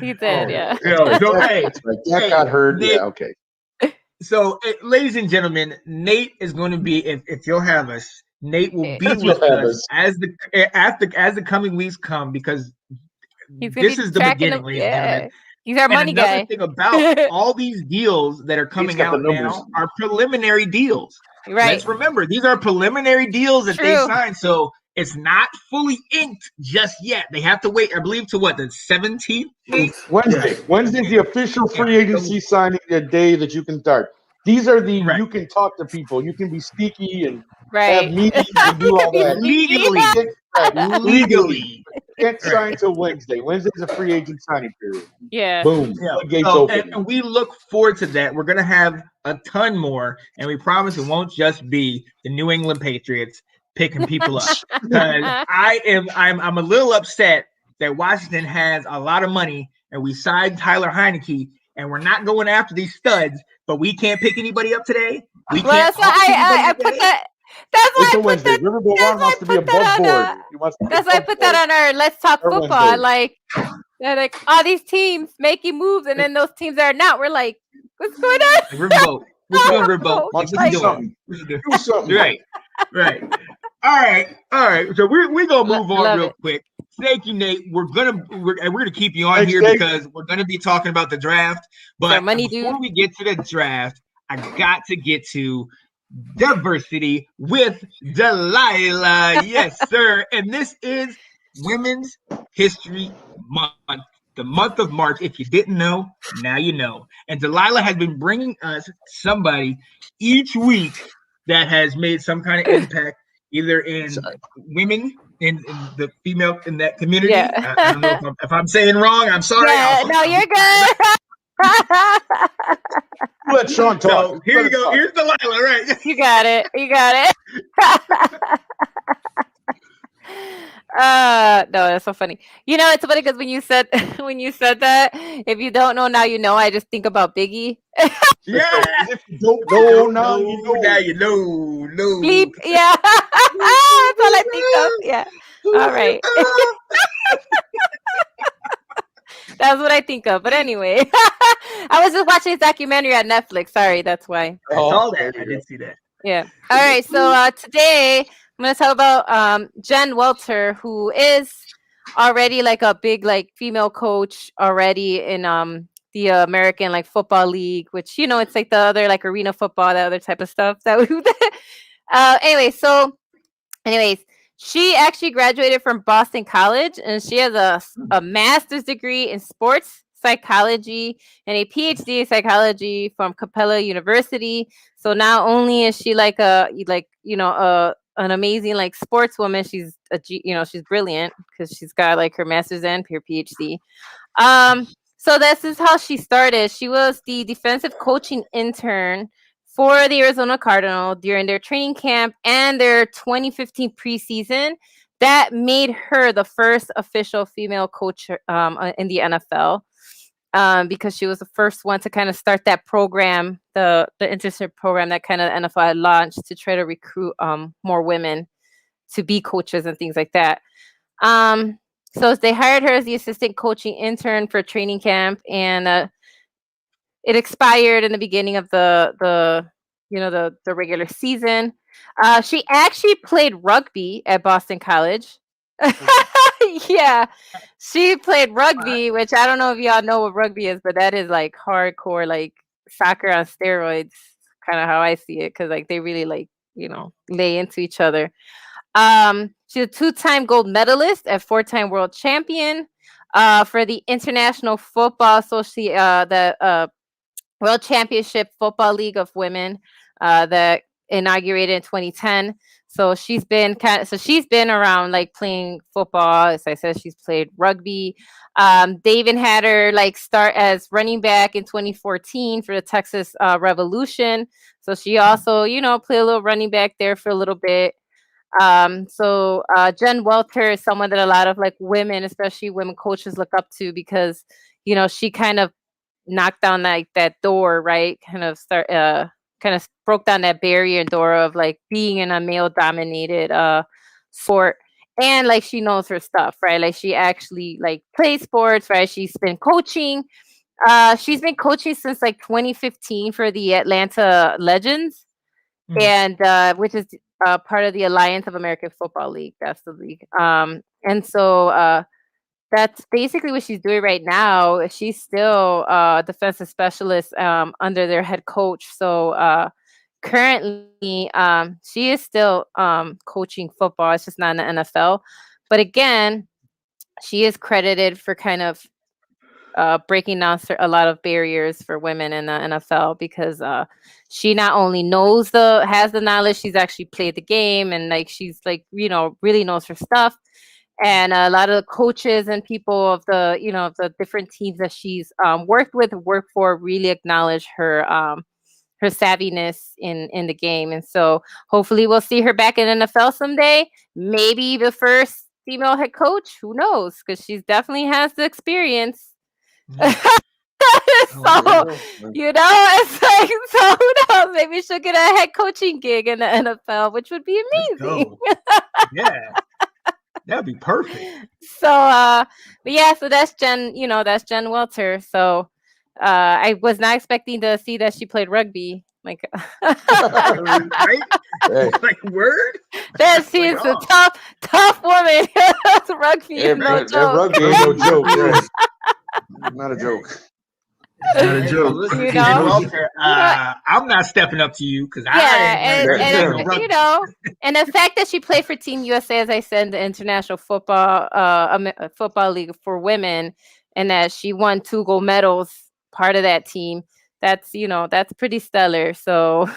He did. Yeah. So, hey, Dak got hurt. Nate, Yeah, okay. So, ladies and gentlemen, Nate is going to be, if you'll have us, Nate will be If with you'll have us us. as the coming weeks come, because He's gonna this be is the tracking beginning, them. ladies and Yeah. gentlemen. He's our And money another guy. thing about all these deals that are coming got the out now numbers. are preliminary deals. Right. Let's remember, these are preliminary deals that they True. signed, so it's not fully inked just yet. They have to wait, I believe, to what, the 17th? Wednesday. Wednesday's the official free agency signing day that you can start. These are the Right. you can talk to people. You can be sneaky and Right. have meetings and do all that. Legally. Legally. Can't sign till Wednesday. Wednesday's a free agent signing period. Yeah. Boom. Yeah. Floodgates So, open. and we look forward to that. We're going to have a ton more, and we promise it won't just be the New England Patriots picking people up. Because I'm a little upset that Washington has a lot of money, and we signed Tyler Heineke, and we're not going after these studs, but we can't pick anybody up today. We Well, can't. that's why I put that. That's why Wait I till put Wednesday. that. Riverboat that's Ron why wants I to be put that above on, board. He wants to be That's why I above put that board. on our Let's Talk Or Football. Wednesday. Like they're like all these teams making moves, and then those teams are not. We're like, what's going on? Riverboat. What you doing, Riverboat? Wants to What do you something. What you doing? Do something. Right. All right. So we're gonna move on Love real it. quick. Thank you, Nate. We're gonna keep you on Thanks, here Nate. because we're gonna be talking about the draft. But our money, before dude. we get to the draft, I got to get to diversity with Delilah. Yes, sir. And this is Women's History Month. The month of March. If you didn't know, now you know. And Delilah has been bringing us somebody each week that has made some kind of impact, either in women, in the female, in that community. Yeah. I don't know if I'm saying wrong. I'm sorry. Yeah, no, you're good. Let Sean talk. So here you go. Here's Delilah, right? You got it. No, that's so funny. You know, it's funny because when you said that, if you don't know now, you know. I just think about Biggie. Yeah. If you don't know, now you know. Now you know. No. Bleep. Yeah, that's all I think of. Yeah. All right. That's what I think of. But anyway, I was just watching a documentary on Netflix. Sorry, that's why. I saw that. I did see that. Yeah. All right. So today I'm going to talk about Jen Welter, who is already like a big like female coach already in the American like football league, which you know it's like the other like arena football, that other type of stuff. That anyways, she actually graduated from Boston College, and she has a master's degree in sports psychology and a PhD in psychology from Capella University. So not only is she like a an amazing like sportswoman. She's she's brilliant because she's got like her master's and her PhD. So this is how she started. She was the defensive coaching intern for the Arizona Cardinals during their training camp and their 2015 preseason. That made her the first official female coach in the NFL. Because she was the first one to kind of start that program, the internship program that kind of NFL had launched to try to recruit more women to be coaches and things like that. So they hired her as the assistant coaching intern for training camp, and it expired in the beginning of the regular season. She actually played rugby at Boston College. Yeah, she played rugby, which I don't know if y'all know what rugby is, but that is like hardcore, like soccer on steroids, kind of how I see it, because like they really like lay into each other. She's a 2-time gold medalist and 4-time world champion for the International Football Association, the World Championship Football League of Women that inaugurated in 2010. So she's been around like playing football. As I said, she's played rugby. They even had her like start as running back in 2014 for the Texas Revolution. So she also, played a little running back there for a little bit. So Jen Welter is someone that a lot of like women, especially women coaches, look up to because she kind of knocked down like that door, right? Kind of broke down that barrier and door of like being in a male dominated sport. And like she knows her stuff, right? Like she actually like plays sports, right? She's been coaching. She's been coaching since like 2015 for the Atlanta Legends, and which is part of the Alliance of American Football League. That's the league. And so that's basically what she's doing right now. She's still a defensive specialist under their head coach. So currently, she is still coaching football. It's just not in the NFL. But again, she is credited for kind of breaking down a lot of barriers for women in the NFL because she not only has the knowledge, she's actually played the game, and like she's like really knows her stuff. And a lot of the coaches and people of the the different teams that she's worked for really acknowledge her her savviness in the game. And so hopefully we'll see her back in NFL someday. Maybe the first female head coach. Who knows? Because she definitely has the experience. So it's like, so who knows? Maybe she'll get a head coaching gig in the NFL, which would be amazing. Yeah. That'd be perfect. So but yeah, so that's Jen, that's Jen Welter. So I was not expecting to see that she played rugby. Like right? Hey. Like word? That she's a tough woman. Rugby is no joke. Rugby ain't no joke. Yes. Not a joke. It's not a joke. Listen, Welter, I'm not stepping up to you because and the fact that she played for Team USA, as I said, in the International Football League for Women, and that she won 2 gold medals, part of that team. That's that's pretty stellar. So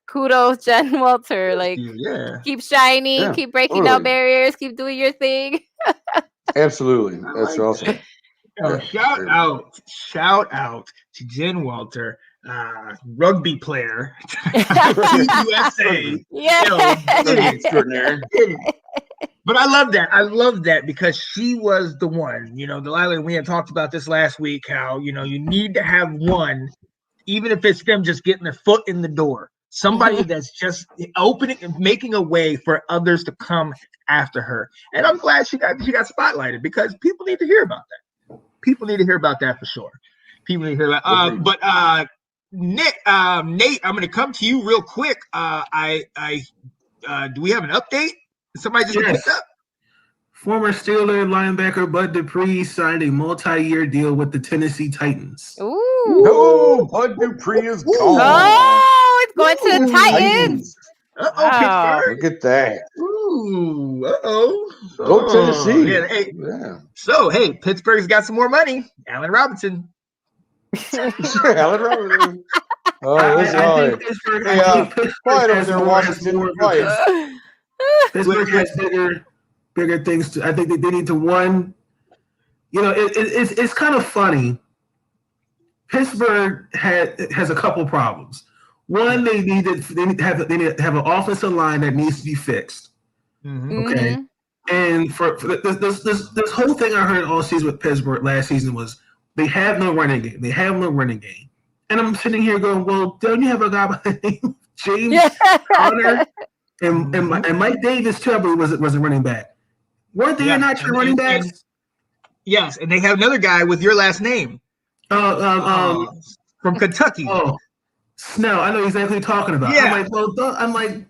kudos, Jen Welter. Like keep shining, keep breaking down barriers, keep doing your thing. Absolutely, that's awesome. Shout out to Jen Welter, rugby player, USA. Yeah, extraordinary. But I love that. I love that because she was the one. Delilah, we had talked about this last week. How you need to have one, even if it's them just getting their foot in the door. Somebody that's just opening and making a way for others to come after her. And I'm glad she got spotlighted because people need to hear about that. People need to hear about that for sure. People need to hear about. But Nate, I'm going to come to you real quick. Do we have an update? Somebody just picked up. Former Steeler linebacker Bud Dupree signed a multi-year deal with the Tennessee Titans. Ooh. No, Bud Dupree is gone. Oh, it's going to the Titans. Wow. Look at that. Ooh, uh-oh. Go Tennessee. Yeah. So, hey, Pittsburgh's got some more money. Allen Robinson. Allen Robinson. Oh, this is all right. Pittsburgh Quiet over there, Washington. Quiet. Pittsburgh has bigger things. I think they need to one. It's kind of funny. Pittsburgh has a couple problems. One, they need to have an offensive line that needs to be fixed. Okay, and for this whole thing I heard all season with Pittsburgh last season was they have no running game. And I'm sitting here going, well, don't you have a guy by the name of James Conner and Mike Davis too? I believe was a running back. Weren't they not your running backs? Yes, and they have another guy with your last name. From Kentucky. Oh, Snell. I know exactly what you're talking about. Yeah. I'm like,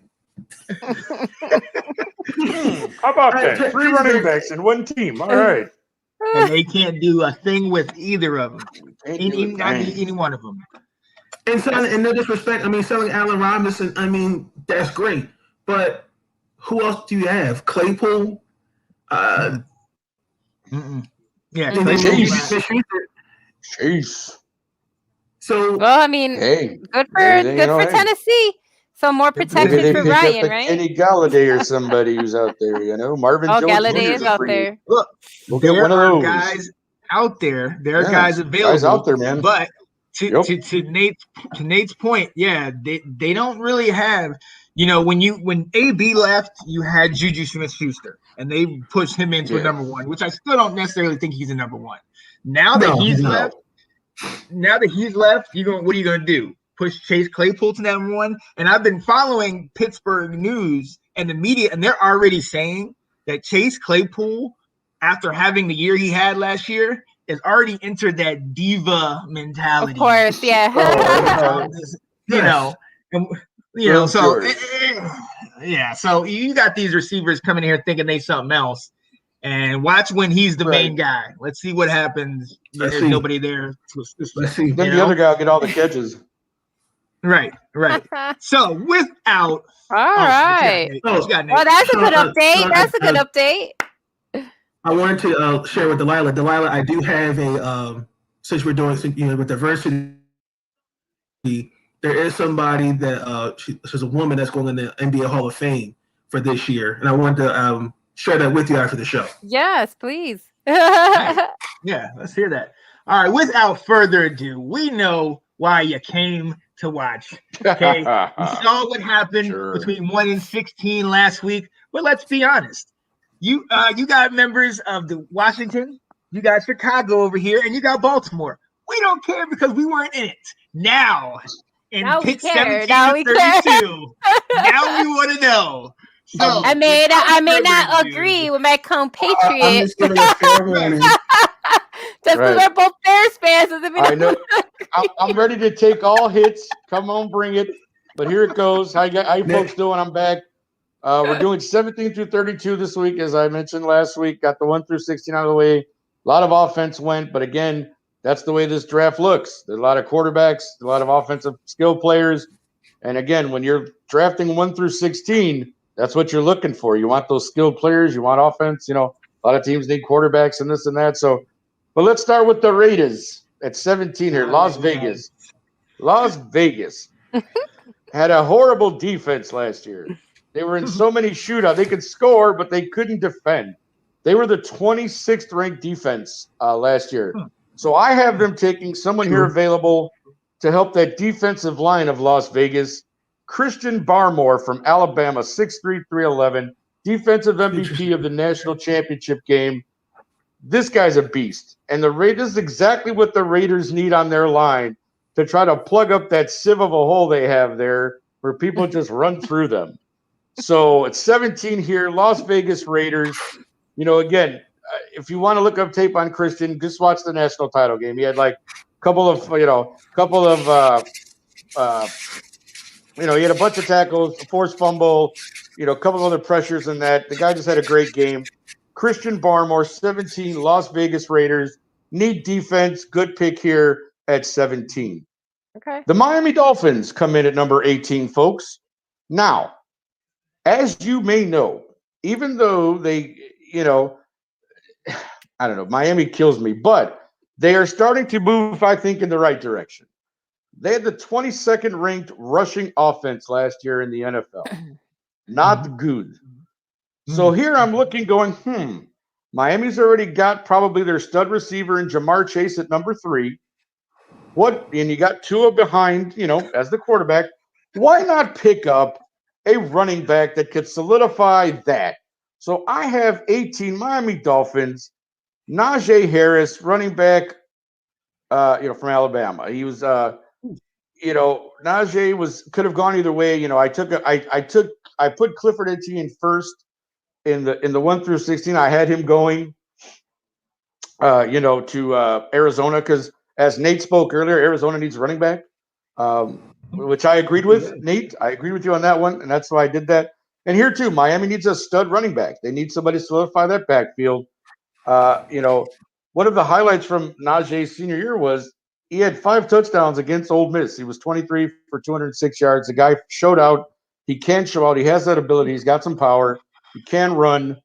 How about that? 3 running backs in one team. All right. And they can't do a thing with either of them. Any one of them. And so, in no disrespect, I mean, selling Allen Robinson, I mean, that's great. But who else do you have? Claypool? Yeah, Chase. So, well, I mean, good for Tennessee. So more protection Maybe they for pick Ryan, up right? Kenny Galladay or somebody who's out there, Marvin Jones. Galladay is Jr. out free. there. Look, We'll get there one of are those. guys out there. There are guys available. Guys out there, man. But to Nate's point, yeah, they don't really have. When AB left, you had Juju Smith-Schuster, and they pushed him into a number one, which I still don't necessarily think he's a number one. Now that he's left, what are you gonna do? Push Chase Claypool to number one? And I've been following Pittsburgh news and the media, and they're already saying that Chase Claypool, after having the year he had last year, has already entered that diva mentality. Of course, yeah. So you got these receivers coming here thinking they something else, and watch when he's the main guy. Let's see what happens. There's nobody there to assist. let's see. Then the other guy will get all the catches. Right. So without all right. Well, that's a good update. That's a good update. I wanted to share with Delilah. Delilah, I do have a since we're doing with diversity, there is somebody that she's a woman that's going in the NBA Hall of Fame for this year, and I wanted to share that with you after the show. Yes, please. Yeah, let's hear that. All right. Without further ado, we know why you came to watch. Okay, we saw what happened between 1 and 16 last week, but let's be honest. You got members of the Washington, you got Chicago over here, and you got Baltimore. We don't care because we weren't in it. Now, in pick 17 to 32, now we want to know. So, I may not agree with my compatriot. I'm just giving a fair warning. Just because we're both Bears fans doesn't mean I know. I'm ready to take all hits. Come on, bring it. But here it goes. How you folks doing? I'm back. We're doing 17 through 32 this week, as I mentioned last week. Got the 1 through 16 out of the way. A lot of offense went, but again, that's the way this draft looks. There's a lot of quarterbacks, a lot of offensive skill players. And again, when you're drafting 1 through 16, that's what you're looking for. You want those skilled players. You want offense. A lot of teams need quarterbacks and this and that. So, but let's start with the Raiders at 17 here. Las Vegas. Las Vegas had a horrible defense last year. They were in so many shootouts. They could score, but they couldn't defend. They were the 26th ranked defense last year. So I have them taking someone here available to help that defensive line of Las Vegas. Christian Barmore from Alabama, 6'3", 311, defensive MVP of the national championship game. This guy's a beast. And the Raiders is exactly what the Raiders need on their line to try to plug up that sieve of a hole they have there where people just run through them. So at 17 here, Las Vegas Raiders. Again, if you want to look up tape on Christian, just watch the national title game. He had like a couple of he had a bunch of tackles, a forced fumble, a couple of other pressures in that. The guy just had a great game. Christian Barmore, 17, Las Vegas Raiders. Need defense. Good pick here at 17. Okay. The Miami Dolphins come in at number 18, folks. Now, as you may know, even though they, I don't know, Miami kills me, but they are starting to move, I think, in the right direction. They had the 22nd ranked rushing offense last year in the NFL. Not good. So here I'm looking, going, Miami's already got probably their stud receiver in Jamar Chase at number 3. And you got Tua behind, as the quarterback. Why not pick up a running back that could solidify that? So I have 18 Miami Dolphins, Najee Harris, running back, from Alabama. He was, Najee could have gone either way. I put Clifford Etienne first in the 1 through 16. I had him going, to Arizona because, as Nate spoke earlier, Arizona needs a running back, which I agreed with. Nate, I agreed with you on that one, and that's why I did that. And here too, Miami needs a stud running back. They need somebody to solidify that backfield. One of the highlights from Najee's senior year was he had 5 touchdowns against Ole Miss. He was 23 for 206 yards. The guy showed out. He can show out. He has that ability. He's got some power. He can run.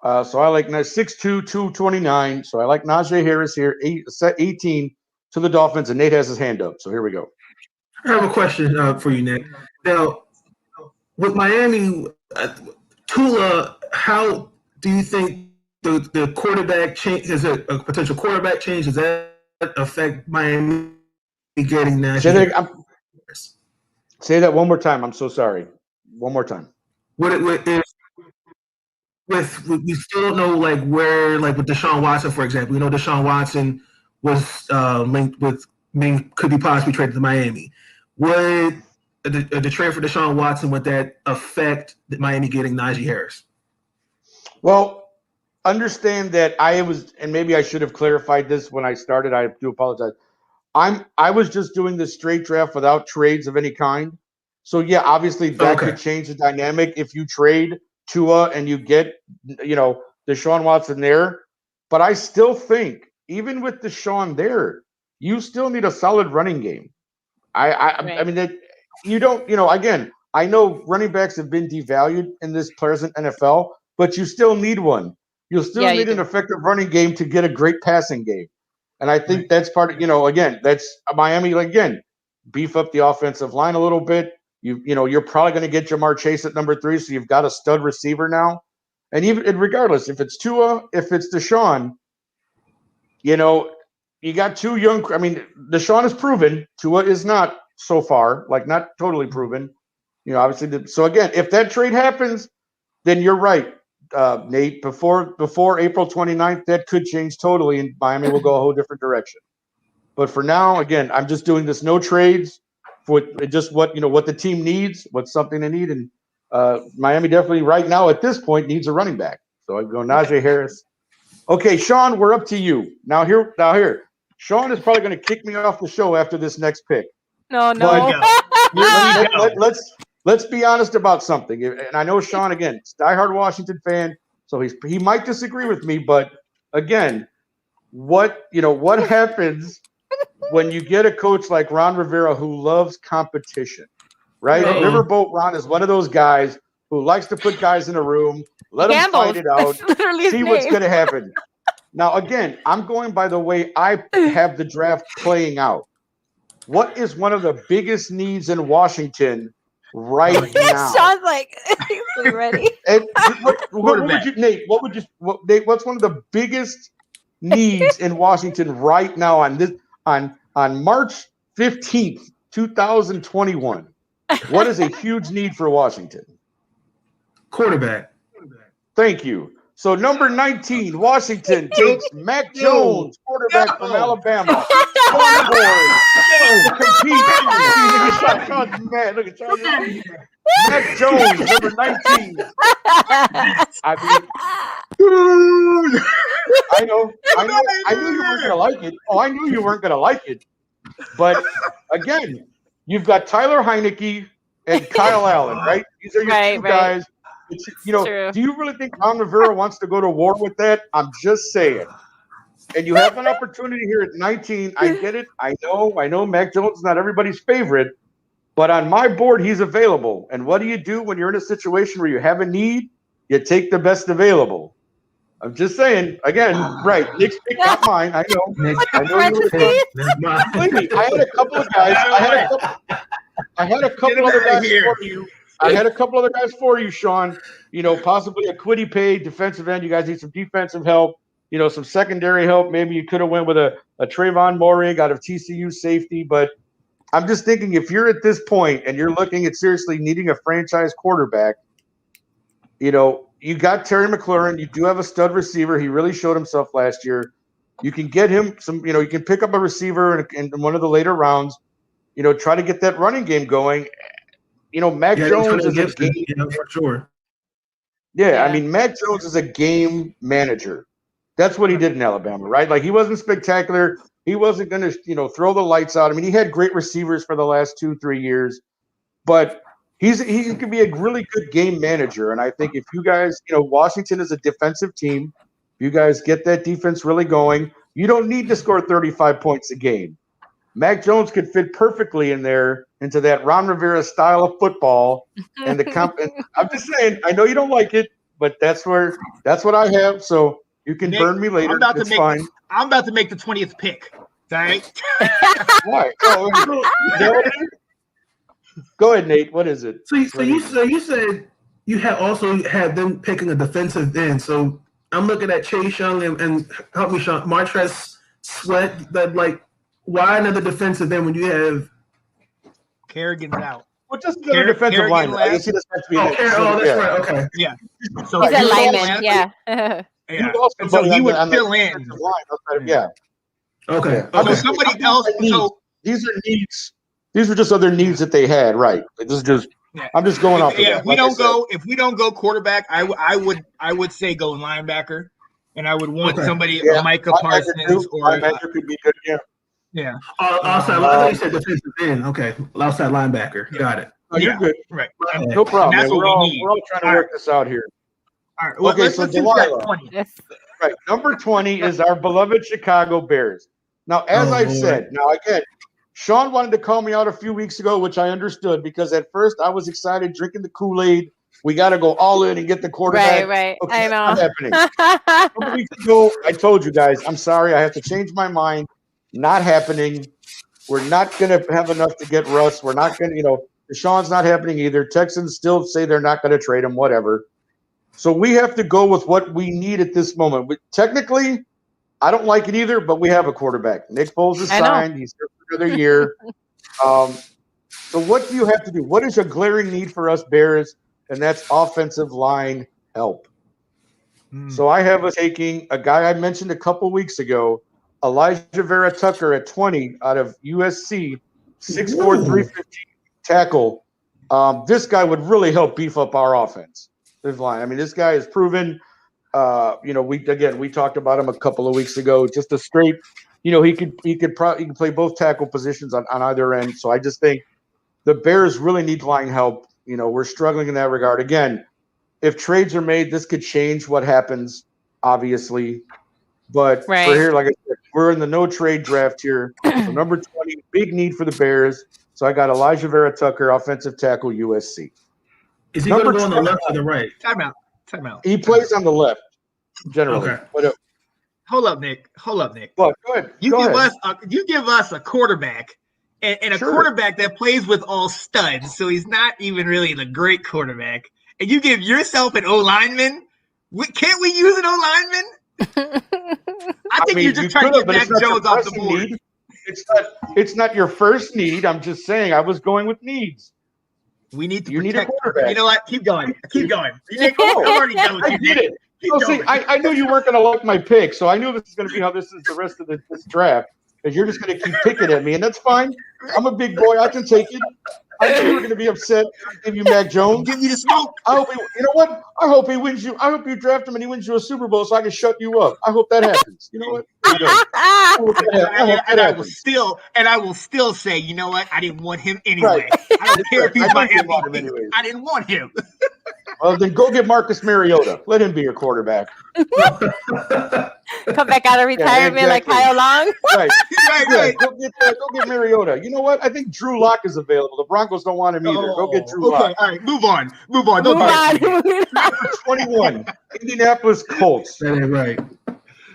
So I like 6'2", 229. So I like Najee Harris here, 18 to the Dolphins, and Nate has his hand up. So here we go. I have a question for you, Nick. Now, with Miami, Tula, how do you think the quarterback change? Is it a potential quarterback change? Does that affect Miami getting Najee? Say that one more time. I'm so sorry. One more time. We still don't know where with Deshaun Watson, for example. We know Deshaun Watson was linked with could be possibly traded to Miami. Would the trade for Deshaun Watson, would that affect Miami getting Najee Harris? Well, understand that and maybe I should have clarified this when I started. I do apologize. I was just doing the straight draft without trades of any kind. So yeah, obviously that could change the dynamic if you trade Tua and you get, Deshaun Watson there. But I still think, even with Deshaun there, you still need a solid running game. I mean, that you don't, again, I know running backs have been devalued in this present NFL, but you still need one. You'll still need an effective running game to get a great passing game. And I think that's part of, again, that's Miami, again, beef up the offensive line a little bit. You're probably going to get Jamar Chase at number 3, so you've got a stud receiver now. And regardless, if it's Tua, if it's Deshaun, you got 2 young. I mean, Deshaun is proven. Tua is not so far, not totally proven. Obviously. So again, if that trade happens, then you're right, Nate. Before April 29th, that could change totally, and Miami will go a whole different direction. But for now, again, I'm just doing this no trades. For just what the team needs, what's something they need, and Miami definitely right now at this point needs a running back. So I go Najee Harris. Okay, Sean, we're up to you now. Here, Sean is probably going to kick me off the show after this next pick. No. But let's be honest about something. And I know Sean, again, is a diehard Washington fan, so he might disagree with me. But again, what happens when you get a coach like Ron Rivera who loves competition, right? Riverboat Ron is one of those guys who likes to put guys in a room, let them fight it out, see what's going to happen. Now, again, I'm going by the way I have the draft playing out. What is one of the biggest needs in Washington right now? Sean's like, he's ready. And what would you, Nate? Nate, what's one of the biggest needs in Washington right now on March 15th, 2021? What is a huge need for Washington? Quarterback. Thank you. So number 19, Washington takes Mac Jones, quarterback from Alabama. Look at Mac Jones, number 19. I knew you weren't gonna like it. Oh, I knew you weren't gonna like it. But again, you've got Tyler Heineke and Kyle Allen, right? These are your two guys. Do you really think Ron Rivera wants to go to war with that? I'm just saying. And you have an opportunity here at 19. I get it. I know Mac Jones is not everybody's favorite, but on my board, he's available. And what do you do when you're in a situation where you have a need? You take the best available. I'm just saying, again, right. Nick's pick, not mine. I know. I know you were. I had a couple of guys. I had a couple other guys for you I had a couple other guys for you, Sean. Possibly a Quiddy Pay defensive end. You guys need some defensive help. Some secondary help. Maybe you could have went with a Trayvon Moehrig out of TCU safety. But I'm just thinking, if you're at this point and you're looking at seriously needing a franchise quarterback, you got Terry McLaurin. You do have a stud receiver. He really showed himself last year. You can get him some. You can pick up a receiver in one of the later rounds. Try to get that running game going. Mac Jones is a game for sure. Yeah, I mean, Mac Jones is a game manager. That's what he did in Alabama, right? Like, he wasn't spectacular. He wasn't going to, throw the lights out. I mean, he had great receivers for the last 2-3 years, but he could be a really good game manager. And I think if you guys, Washington is a defensive team. If you guys get that defense really going, you don't need to score 35 points a game. Mac Jones could fit perfectly in there into that Ron Rivera style of football. And and I'm just saying, I know you don't like it, but that's what I have. So you can burn me later. It's fine. I'm about to make the 20th pick. All right. Why? Go ahead, Nate. What is it? So you said you also had them picking a defensive end. So I'm looking at Chase Young and help me, Sean, Martrez Sweat. That, like, why another defensive end when you have Kerrigan's out? Well, just another defensive line. I see this has to be that's right. Okay. Yeah. So he's a lineman. Yeah. Yeah. And so he would fill in. Yeah. Okay. So somebody else. So these are needs. These were just other needs that they had, right? This is just. Yeah. I'm just going off. If we don't go quarterback, I would say go linebacker, and I would want somebody, Micah Parsons or linebacker could be good. Yeah. Yeah. Outside, I thought you said defensive end. Okay. Outside linebacker. Yeah. Got it. Oh, you're good. Right. No problem. That's what we need. We're all trying to work this out here. All right. Well, okay, so Delilah. 20. Yes. Right. Number 20 is our beloved Chicago Bears. Now, as I've said, again, Sean wanted to call me out a few weeks ago, which I understood, because at first I was excited, drinking the Kool-Aid. We got to go all in and get the quarterback. Right. Okay, I know. that's not happening. A couple weeks ago, I told you guys, I'm sorry, I have to change my mind. Not happening. We're not going to have enough to get Russ. We're not going to, Deshaun's not happening either. Texans still say they're not going to trade him, whatever. So we have to go with what we need at this moment. Technically, I don't like it either, but we have a quarterback. Nick Foles is signed. He's here for another year. So what do you have to do? What is a glaring need for us Bears? And that's offensive line help. So I have us taking a guy I mentioned a couple weeks ago, Elijah Vera Tucker at 20 out of USC, 6'4", 315 tackle. This guy would really help beef up our offense. This line. I mean, this guy is proven. We talked about him a couple of weeks ago. Just a straight, he can play both tackle positions on either end. So I just think the Bears really need line help. We're struggling in that regard. Again, if trades are made, this could change what happens, obviously. But for here, like I said, we're in the no trade draft here. So number 20, big need for the Bears. So I got Elijah Vera Tucker, offensive tackle, USC. Is he going to go on the left or the right? Time out. He plays on the left, generally. Okay. But, Hold up, Nick. Well, go ahead. You give us a quarterback, and a quarterback that plays with all studs, so he's not even really the great quarterback. And you give yourself an O lineman. Can't we use an O lineman? I think you're just trying to get Mac Jones off the board. Need. It's not your first need. I'm just saying I was going with needs. We need to need a quarterback. You know what? Keep going. I'm already done with you. I did it. See, I knew you weren't going to like my pick, so I knew this is going to be how this is the rest of this draft. Because you're just going to keep picking at me, and that's fine. I'm a big boy. I can take it. I knew you were going to be upset. Give you Mac Jones. Give you the smoke. I hope you know what? I hope he wins you. I hope you draft him and he wins you a Super Bowl so I can shut you up. I hope that happens. You know what? I will still say, you know what? I didn't want him anyway. Right. I don't care if he's my MVP. I didn't want him. Well, then go get Marcus Mariota. Let him be your quarterback. Come back out of retirement like Kyle Long. Right. Go get Mariota. You know what? I think Drew Lock is available. The Broncos don't want him either. Go get Drew Lock. All right, move on. Number 21, Indianapolis Colts. That ain't right.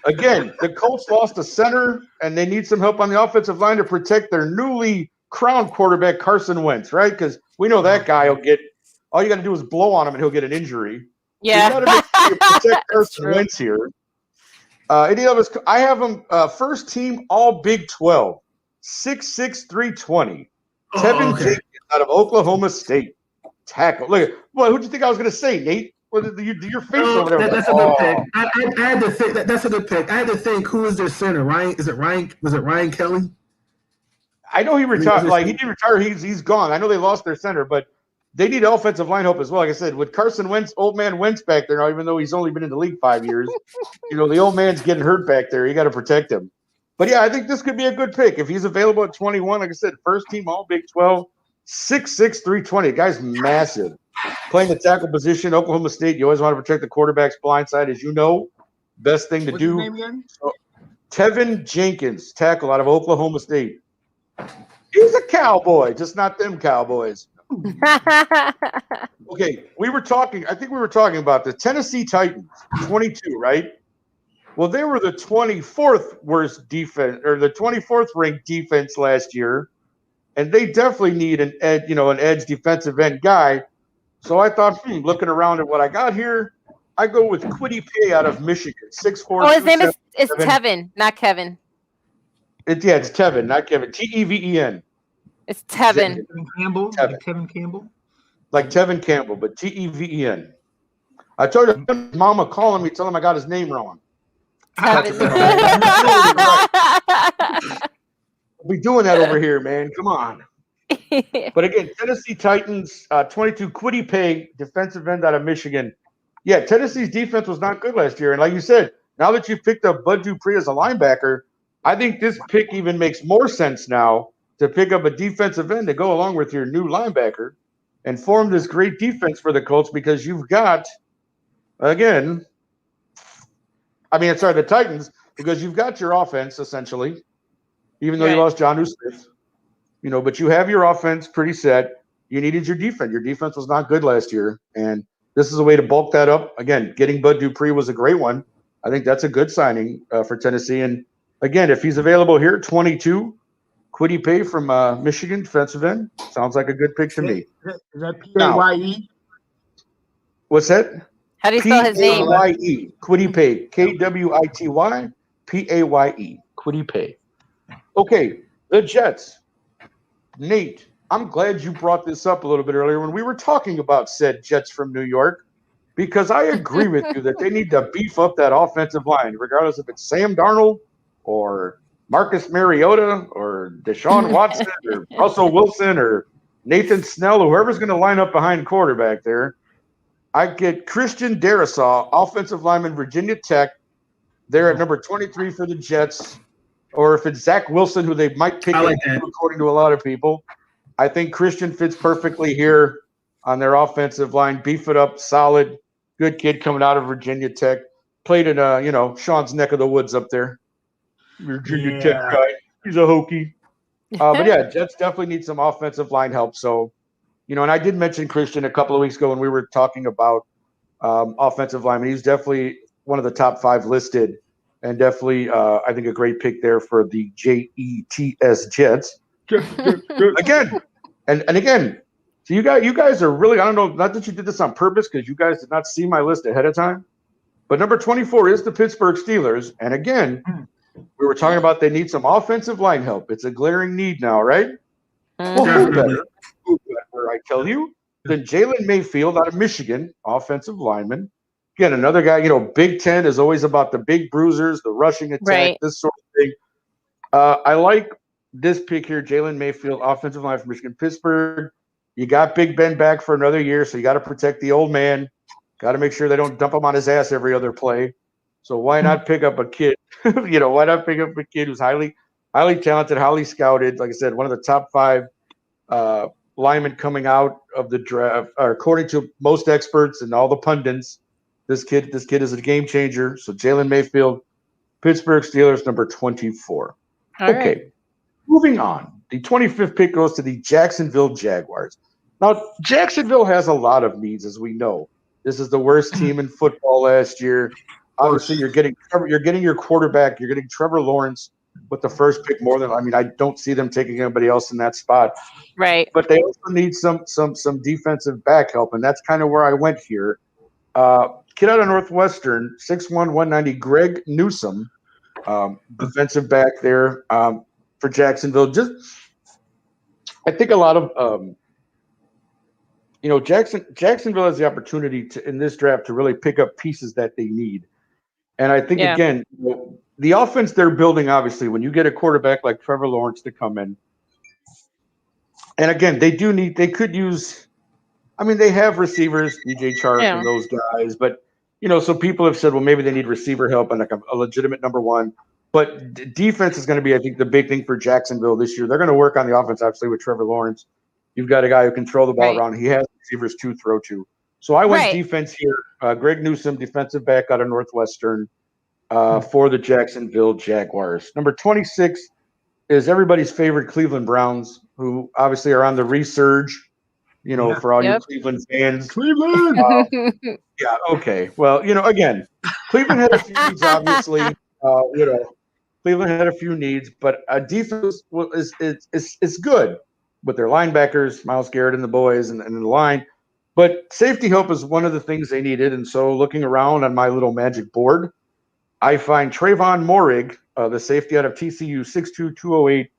Again, the Colts lost a center, and they need some help on the offensive line to protect their newly crowned quarterback, Carson Wentz, right? Because we know that guy will get all you got to do is blow on him and he'll get an injury. Yeah. So you got to make sure you protect That's Carson true. Wentz here. Any of us? I have him first team All Big 12, 6'6", 320. Tevin okay. Jenkins out of Oklahoma State. Tackle. Look, boy, who'd you think I was going to say, Nate? What did your face No, over there? that's a good pick. I had to think that's a good pick. I had to think who is their center? Ryan? Is it Ryan? Was it Ryan Kelly? I know he retired. Like he didn't retire. He's gone. I know they lost their center, but they need offensive line help as well. Like I said, with Carson Wentz, old man Wentz back there now, even though he's only been in the league 5 years, the old man's getting hurt back there. You got to protect him. But yeah, I think this could be a good pick if he's available at 21. Like I said, first team All Big 12, 6'6", 320. The guy's massive. Playing the tackle position, Oklahoma State, you always want to protect the quarterback's blind side, as you know. Best thing to What's do. his name again? So, Tevin Jenkins, tackle out of Oklahoma State. He's a cowboy, just not them Cowboys. Okay, I think we were talking about the Tennessee Titans, 22, right? Well, they were the 24th worst defense, or the 24th ranked defense last year, and they definitely need an edge defensive end guy. So I thought, looking around at what I got here, I go with Kwity Paye out of Michigan, 6'4". Oh, his name is Tevin, not Kevin. It's Tevin, not Kevin. Teven. It's Tevin. Tevin Campbell. Tevin. Like Tevin Campbell. Like Tevin Campbell, but Teven. I told him, Mama calling me, telling him I got his name wrong. Tevin. We'll be doing that over here, man. Come on. But again, Tennessee Titans, 22, Kwity Paye, defensive end out of Michigan. Yeah, Tennessee's defense was not good last year. And like you said, now that you've picked up Bud Dupree as a linebacker, I think this pick even makes more sense now to pick up a defensive end to go along with your new linebacker and form this great defense for the Colts, because you've got, the Titans, because you've got your offense essentially, even though you lost Jonnu Smith. But you have your offense pretty set. You needed your defense. Your defense was not good last year, and this is a way to bulk that up. Again, getting Bud Dupree was a great one. I think that's a good signing for Tennessee. And again, if he's available here, 22, Kwity Paye from Michigan, defensive end. Sounds like a good pick to me. Is that Paye? What's that? How do you spell his name? Paye. Kwity Paye. Kwity Paye. Kwity Paye. Okay, the Jets. Nate, I'm glad you brought this up a little bit earlier when we were talking about said Jets from New York, because I agree with you that they need to beef up that offensive line, regardless if it's Sam Darnold or Marcus Mariota or Deshaun Watson or Russell Wilson or Nathan Snell, or whoever's going to line up behind quarterback there. I get Christian Darrisaw, offensive lineman, Virginia Tech. They're at number 23 for the Jets. Or if it's Zach Wilson, who they might pick according to a lot of people. I think Christian fits perfectly here on their offensive line. Beef it up, solid, good kid coming out of Virginia Tech. Played in, Sean's neck of the woods up there. Virginia Tech guy. He's a Hokie. But yeah, Jets definitely need some offensive line help. So, and I did mention Christian a couple of weeks ago when we were talking about offensive linemen. He's definitely one of the top 5 listed. And definitely, I think a great pick there for the Jets Jets. Again, and again, so you guys are really, I don't know, not that you did this on purpose because you guys did not see my list ahead of time, but number 24 is the Pittsburgh Steelers. And again, we were talking about they need some offensive line help. It's a glaring need now, right? Well, who better, I tell you, than Jalen Mayfield out of Michigan, offensive lineman. Again, another guy, Big Ten is always about the big bruisers, the rushing attack, this sort of thing. I like this pick here, Jalen Mayfield, offensive line from Michigan. Pittsburgh, you got Big Ben back for another year, so you got to protect the old man. Got to make sure they don't dump him on his ass every other play. So why not pick up a kid? Why not pick up a kid who's highly talented, highly scouted? Like I said, one of the top 5 linemen coming out of the draft, according to most experts and all the pundits. This kid is a game changer. So Jalen Mayfield, Pittsburgh Steelers, number 24. All okay, right. Moving on. The 25th pick goes to the Jacksonville Jaguars. Now, Jacksonville has a lot of needs, as we know. This is the worst team in football last year. Obviously, you're getting your quarterback. You're getting Trevor Lawrence. with the first pick more than. I mean, I don't see them taking anybody else in that spot. Right. But they also need some defensive back help, and that's kind of where I went here. Kid out of Northwestern, 6'1", 190, Greg Newsome, defensive back there for Jacksonville. I think a lot of Jacksonville has the opportunity in this draft to really pick up pieces that they need. And I think, again, the offense they're building, obviously, when you get a quarterback like Trevor Lawrence to come in, and again, they could use, I mean, they have receivers, DJ Chark and those guys, but, so people have said, well, maybe they need receiver help and like a legitimate number one. But defense is going to be, I think, the big thing for Jacksonville this year. They're going to work on the offense, obviously, with Trevor Lawrence. You've got a guy who can throw the ball around. He has receivers to throw to. So I went defense here. Greg Newsome, defensive back out of Northwestern for the Jacksonville Jaguars. Number 26 is everybody's favorite Cleveland Browns, who obviously are on the resurge, for all you Cleveland fans. Cleveland! Yeah, okay. Well, again, Cleveland had a few needs, obviously. Cleveland had a few needs, but defense is good with their linebackers, Myles Garrett and the boys and the line. But safety help is one of the things they needed. And so looking around on my little magic board, I find Trayvon Moehrig, the safety out of TCU, 6'2", 208,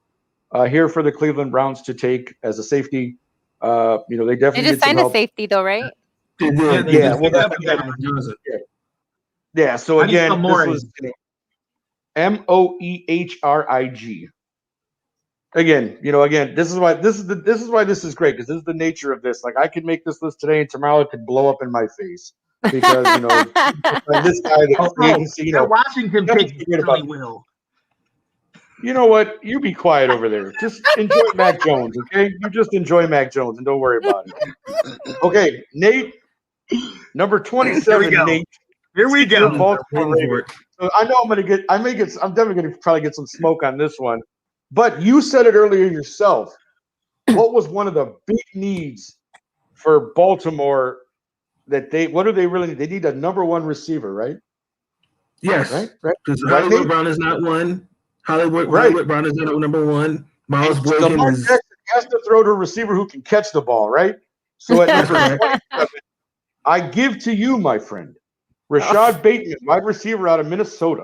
here for the Cleveland Browns to take as a safety. They definitely They just signed a safety, though, right? So again, this was Moehrig. Again, this is why this is great, because this is the nature of this. Like, I could make this list today and tomorrow it could blow up in my face because this guy that agency, Washington pick really will. You know what? You be quiet over there. Just enjoy Mac Jones, okay? You just enjoy Mac Jones and don't worry about it. Okay, Nate, number 27. Nate, here we go. So I know I'm definitely gonna probably get some smoke on this one. But you said it earlier yourself. What was one of the big needs for Baltimore what do they really need? They need a number one receiver, right? Yes. Right. Because Hollywood Brown is not one. Hollywood Brown is not number one. Miles Boykin has to throw to a receiver who can catch the ball, right? So at number 27, I give to you, my friend, Rashad Bateman, wide receiver out of Minnesota.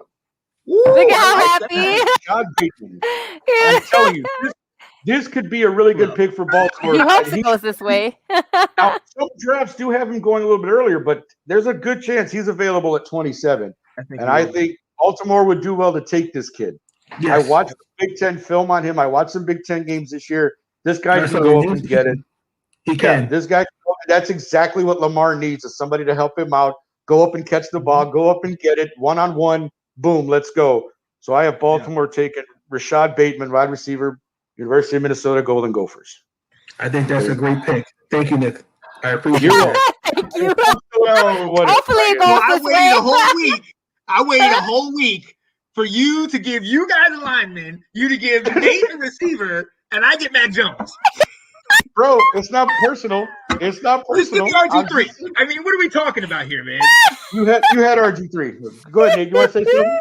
Look at how happy. Rashad Bateman. I'm telling you, this could be a really good pick for Baltimore. He hopes it goes this way. Now, some drafts do have him going a little bit earlier, but there's a good chance he's available at 27. I think Baltimore would do well to take this kid. Yes. I watched Big Ten film on him. I watched some Big Ten games this year. This guy can go up and get it. He can. This guy, that's exactly what Lamar needs, is somebody to help him out. Go up and catch the ball. Go up and get it. One-on-one. Boom, let's go. So I have Baltimore taking Rashad Bateman, wide receiver, University of Minnesota Golden Gophers. I think that's a great pick. Thank you, Nick. I appreciate that. Thank you. Hopefully it goes this way. I waited a whole week for you to give you guys a lineman, you to give Nate a receiver, and I get Mac Jones. Bro, it's not personal. It's not personal. It's RG3. I mean, what are we talking about here, man? You had RG3. Go ahead, Nate. You want to say something?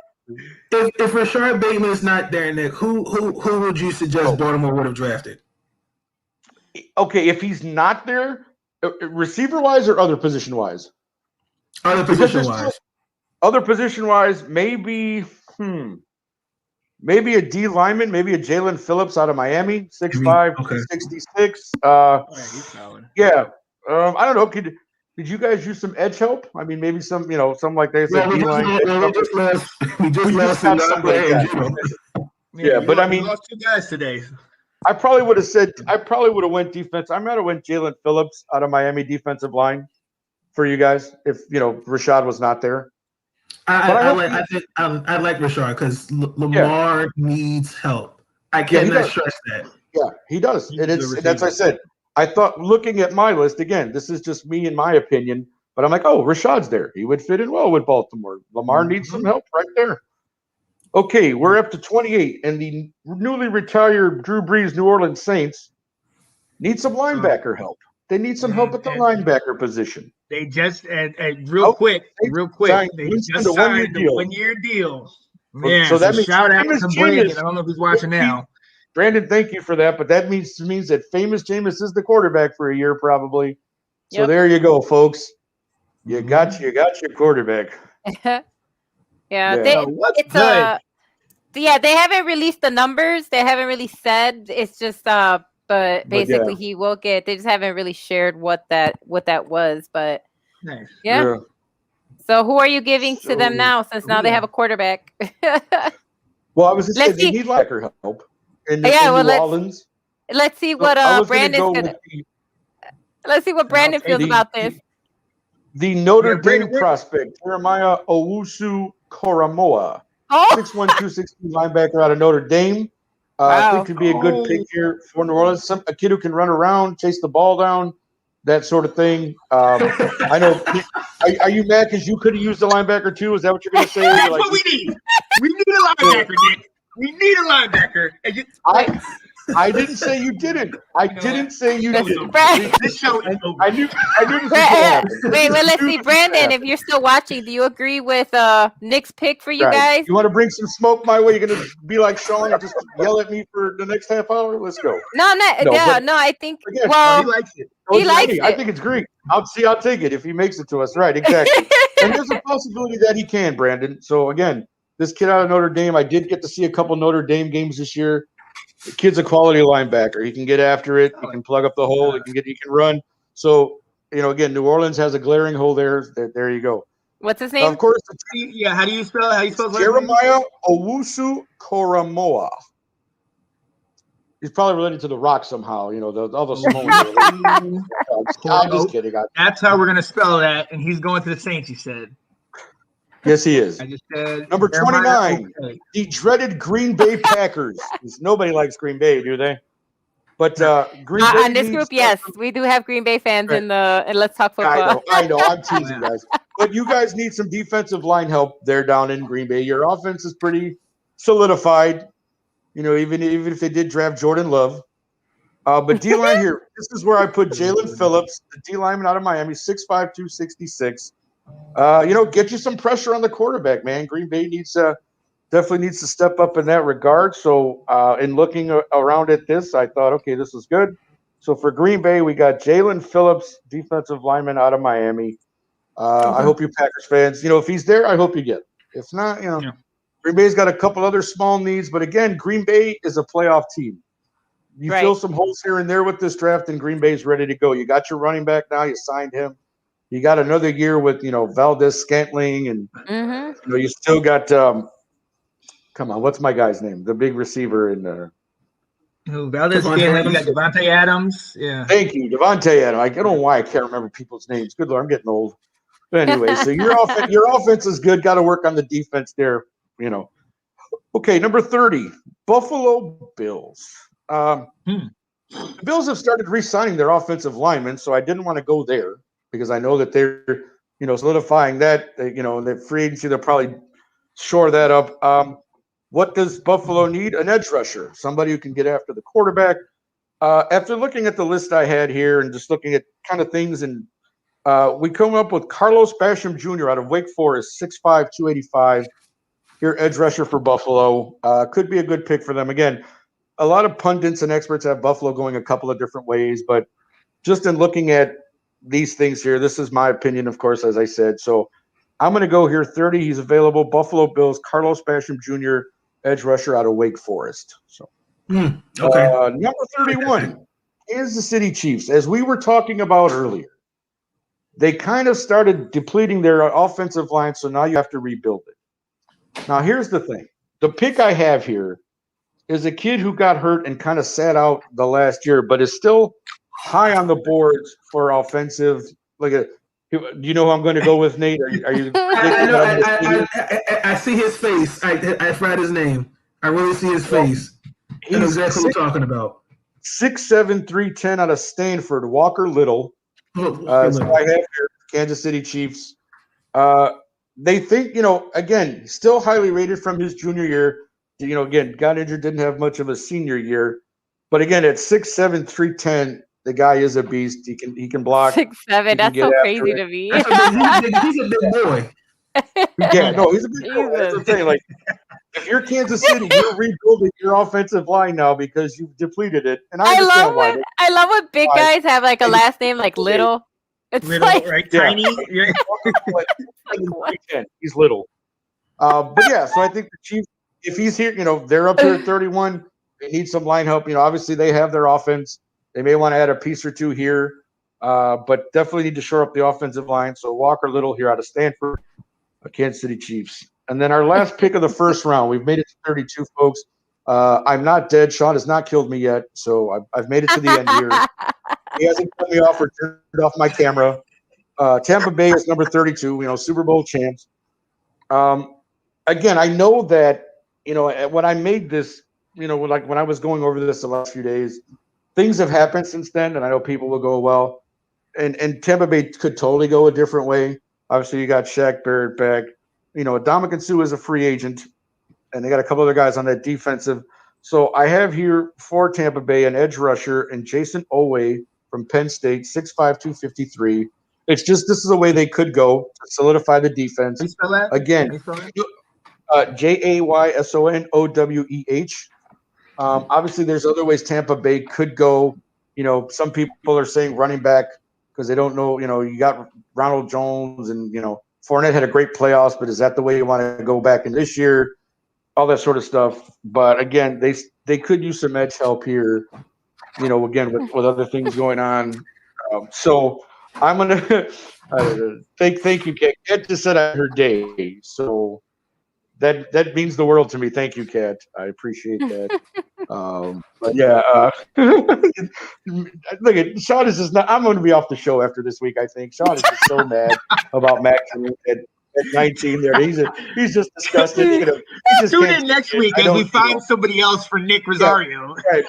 If Rashad Bateman is not there, Nick, who would you suggest Baltimore would have drafted? Okay, if he's not there, receiver-wise or other position-wise? Other position-wise. Other position-wise, maybe a D lineman, maybe a Jalen Phillips out of Miami, 6'5", 266. Yeah. I don't know. Did you guys use some edge help? I mean, maybe some, something like that. We just lost somebody. Yeah, but I mean, we lost two guys today. I probably would have went defense. I might have went Jalen Phillips out of Miami defensive line for you guys if Rashad was not there. I like Rashad because Lamar needs help. I cannot stress that. Yeah, he does. And that's what I said. I thought, looking at my list, again, this is just me in my opinion, but I'm like, oh, Rashad's there. He would fit in well with Baltimore. Lamar needs some help right there. Okay, we're up to 28, and the newly retired Drew Brees New Orleans Saints need some linebacker help. They need some help at the linebacker position. They just real quick. They just signed a one-year deal. Man, So that means shout out famous to Brandon. Jameis. I don't know if he's watching now. Brandon, thank you for that. But that means that famous Jameis is the quarterback for a year, probably. So Yep. there you go, folks. You Mhm. got your quarterback. yeah, Yeah. What's it's good? yeah, they haven't released the numbers. They haven't really said. It's just but basically he will get. They just haven't really shared what that was. But Nice. yeah. So who are you giving to them now? Since now they have a quarterback. Well, I was just saying Let's they see. need linebacker help in Yeah, well, New Orleans. Let's see So what I was Brandon's go gonna. with Let's see what Brandon feels about this. the Notre Yeah, Brandon, Dame prospect, Jeremiah Owusu Koramoah, Oh, 6'1", 216 linebacker out of Notre Dame. I wow. think could be a good pick here for New Orleans. A kid who can run around, chase the ball down, that sort of thing. I know. Are you mad because you could have used the linebacker too? Is that what you're going to say? That's what we need. We need a linebacker, Nick. We need a linebacker. And I didn't say you didn't. I didn't say you didn't. This show is over. I knew this was going to happen. Wait, well, let's see, Brandon. If you're still watching, do you agree with Nick's pick for you guys? You want to bring some smoke my way? You're going to be like Sean and just yell at me for the next half hour? Let's go. No, I think. Again, Well, he likes it. He likes it. I think it's great. I'll take it if he makes it to us. Right, exactly. And there's a possibility that he can, Brandon. So again, this kid out of Notre Dame, I did get to see a couple Notre Dame games this year. The kid's a quality linebacker. He can get after it. He can plug up the hole. He can run. So, again, New Orleans has a glaring hole there. There you go. What's his name? Of course, Yeah, how do you spell his last name? Jeremiah Owusu Koramoah. He's probably related to The Rock somehow. All the Samoans. I'm just kidding. That's how we're going to spell that. And he's going to the Saints, he said. Yes, he is. I just said Number 29, the dreaded Green Bay Packers. Nobody likes Green Bay, do they? But Green Bay on this group, yes, we do have Green Bay fans in the and Let's Talk Football. I know. I'm teasing, guys. But you guys need some defensive line help there down in Green Bay. Your offense is pretty solidified. Even if they did draft Jordan Love. But D-line here, this is where I put Jalen Phillips, the D-lineman out of Miami, 6'5", 266. Get you some pressure on the quarterback, man. Green Bay definitely needs to step up in that regard. So in looking around at this, I thought, okay, this is good. So for Green Bay, we got Jalen Phillips, defensive lineman out of Miami. I hope you Packers fans, if he's there, I hope you get him. If not, Green Bay's got a couple other small needs. But again, Green Bay is a playoff team. You fill some holes here and there with this draft, and Green Bay's ready to go. You got your running back now. You signed him. You got another year with, Valdez Scantling, and you still got come on, what's my guy's name? The big receiver in there. Valdez Scantling, you got Devontae Adams. Yeah. Thank you, Devontae Adams. I don't know why I can't remember people's names. Good Lord, I'm getting old. But anyway, so your offense is good. Got to work on the defense there, Okay, number 30, Buffalo Bills. The Bills have started re-signing their offensive linemen, so I didn't want to go there because I know that they're, solidifying that, the free agency, they'll probably shore that up. What does Buffalo need? An edge rusher, somebody who can get after the quarterback. After looking at the list I had here and just looking at kind of things, and we come up with Carlos Basham Jr. out of Wake Forest, 6'5", 285. Here, edge rusher for Buffalo. Could be a good pick for them. Again, a lot of pundits and experts have Buffalo going a couple of different ways, but just in looking at these things here, this is my opinion, of course, as I said. So I'm going to go here 30. He's available. Buffalo Bills, Carlos Basham Jr., edge rusher out of Wake Forest. So okay. Number 31, Kansas City Chiefs. As we were talking about earlier, they kind of started depleting their offensive line, so now you have to rebuild it. Now, here's the thing. The pick I have here is a kid who got hurt and kind of sat out the last year, but is still high on the boards for offensive. Do you know who I'm going to go with, Nate? Are you? I see his face. I forgot his name. I really see his face. I know exactly what you're talking about. 6'7", 310 out of Stanford, Walker Little. So I have here, Kansas City Chiefs. They think, again, still highly rated from his junior year. Again, got injured, didn't have much of a senior year. But again, at 6'7", 310, the guy is a beast. He can block. 6'7", that's so crazy to me. He's a big boy. Yeah, no, he's a big boy. That's the thing. if you're Kansas City, you're rebuilding your offensive line now because you've depleted it. And I I understand love why. when big Why? guys have like a last name like Little. It's Little, like right? Yeah. Tiny. Yeah. He's little. But yeah, so I think the Chiefs, if he's here, they're up here at 31. They need some line help. Obviously they have their offense. They may want to add a piece or two here, but definitely need to shore up the offensive line. So Walker Little here out of Stanford, Kansas City Chiefs. And then our last pick of the first round, we've made it to 32, folks. I'm not dead. Sean has not killed me yet, so I've made it to the end here. He hasn't cut me off or turned off my camera. Tampa Bay is number 32, Super Bowl champs. Again, I know that, when I made this, like when I was going over this the last few days, things have happened since then, and I know people will go, well, and Tampa Bay could totally go a different way. Obviously, you got Shaq Barrett back. Ndamukong Suh is a free agent, and they got a couple other guys on that defensive. So I have here for Tampa Bay an edge rusher and Jason Owe from Penn State, 6'5", 253. It's just this is a way they could go to solidify the defense. How you spell that? Again, JAYSONOWEH. Obviously, there's other ways Tampa Bay could go. Some people are saying running back because they don't know. You got Ronald Jones and Fournette had a great playoffs, but is that the way you want to go back in this year? All that sort of stuff. But again, they could use some edge help here. Again with other things going on. So I'm gonna thank you, Kat. Kat just said I heard day, so that means the world to me. Thank you, Kat. I appreciate that. But yeah, look at Sean is just not. I'm going to be off the show after this week. I think Sean is just so mad about Max at 19. There, he's just disgusted. He just Tune can't- in next week I as we don't- find somebody else for Nick Rosario. Right.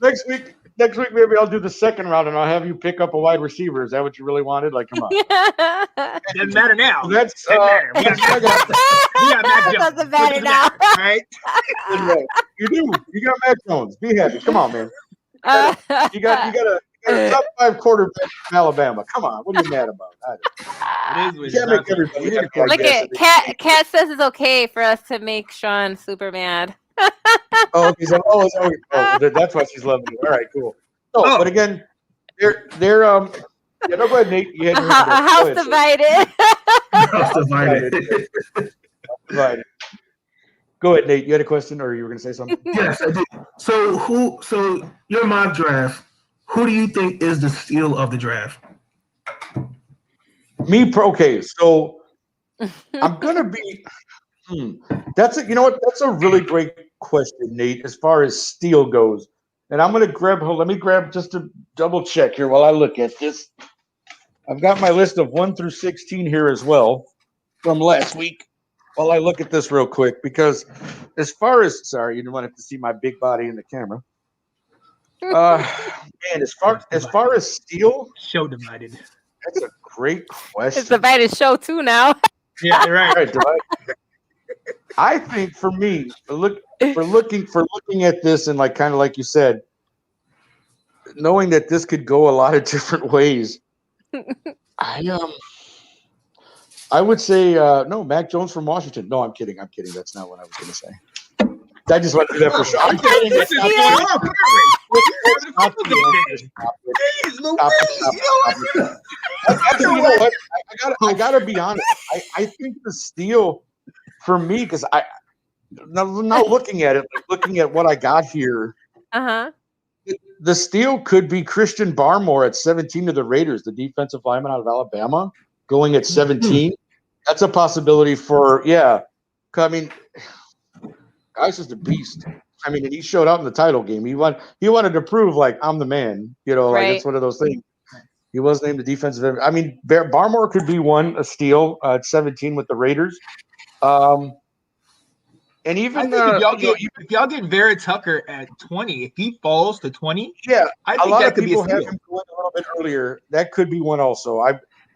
Next week maybe I'll do the second round and I'll have you pick up a wide receiver. Is that what you really wanted? Like, come on. Doesn't matter now. That's Doesn't matter. We got Mac Jones. Doesn't matter Look at now. that, right? you do. You got Mac Jones. Be happy. Come on, man. You got a top 5 quarterback from Alabama. Come on. What are you mad about? It is what You can't make it is. everybody happy, I Look guess. at Kat says it's okay for us to make Sean super mad. Okay, so that's why she's loving you. All right, cool. So, but again, they're yeah, no, go ahead, Nate. You had A your hand up. house Go ahead, sir. divided. Divided. Go ahead, Nate. You had a question, or you were going to say something? Yes, I do. So your mock draft, who do you think is the steal of the draft? Okay, so I'm gonna be. That's a, That's a really great question, Nate. As far as steal goes, and I'm gonna grab. Let me grab just to double check here while I look at this. I've got my list of 1 through 16 here as well from last week. While I look at this real quick, because as far as you didn't want to see my big body in the camera. Man, as far as steal, Show divided. that's a great question. It's divided show too now. Yeah, you're right. Right, I think for me, for looking at this and kind of like you said, knowing that this could go a lot of different ways, I would say no, Mac Jones from Washington. No, I'm kidding. That's not what I was going to say. I just want to do that for sure. I'm kidding. This is going on. Jeez, Louise. I gotta be honest. I think the steal for me, because now looking at it, looking at what I got here, the steal could be Christian Barmore at 17 to the Raiders, the defensive lineman out of Alabama, going at 17. That's a possibility for I mean, guy's just a beast. I mean, and he showed out in the title game. He wanted to prove I'm the man. It's one of those things. He was named the defensive. I mean, Barmore could be a steal at 17 with the Raiders. And even if y'all get Vera Tucker at 20, if he falls to 20, I think that could be a steal. Have him going a little bit earlier. That could be one also.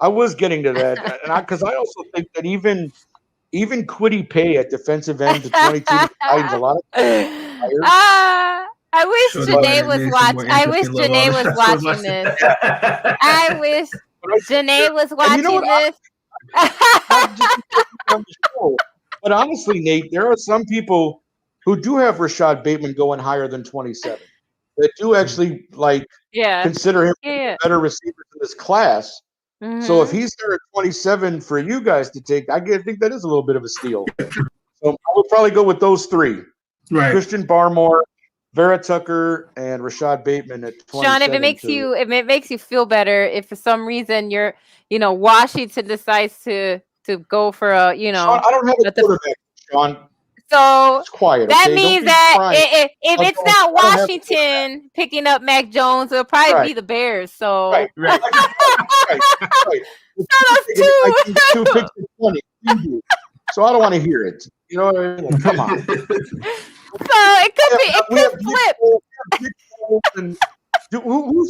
I was getting to that, and because I also think that even Kwity Paye at defensive end to 22 Titans, a lot of I wish Janae was watching. I wish Janae was watching this. I wish Janae was watching this. Not just on the show. But honestly, Nate, there are some people who do have Rashad Bateman going higher than 27. That do actually Yeah. consider him Yeah. a better receiver in this class. Mhm. So if he's there at 27 for you guys to take, I think that is a little bit of a steal. So I would probably go with those three: Right. Christian Barmore, Vera Tucker, and Rashad Bateman at 27. Sean, if it makes you feel better, if for some reason Washington decides to go for a Sean, I don't have a quarterback, Sean. So it's quiet. That okay? means that if it's not Washington picking up Mac Jones, it'll probably be the Bears. So right. right. So I can get 2 picks at 20. So I don't want to hear it. You know what I mean? Come on. So it could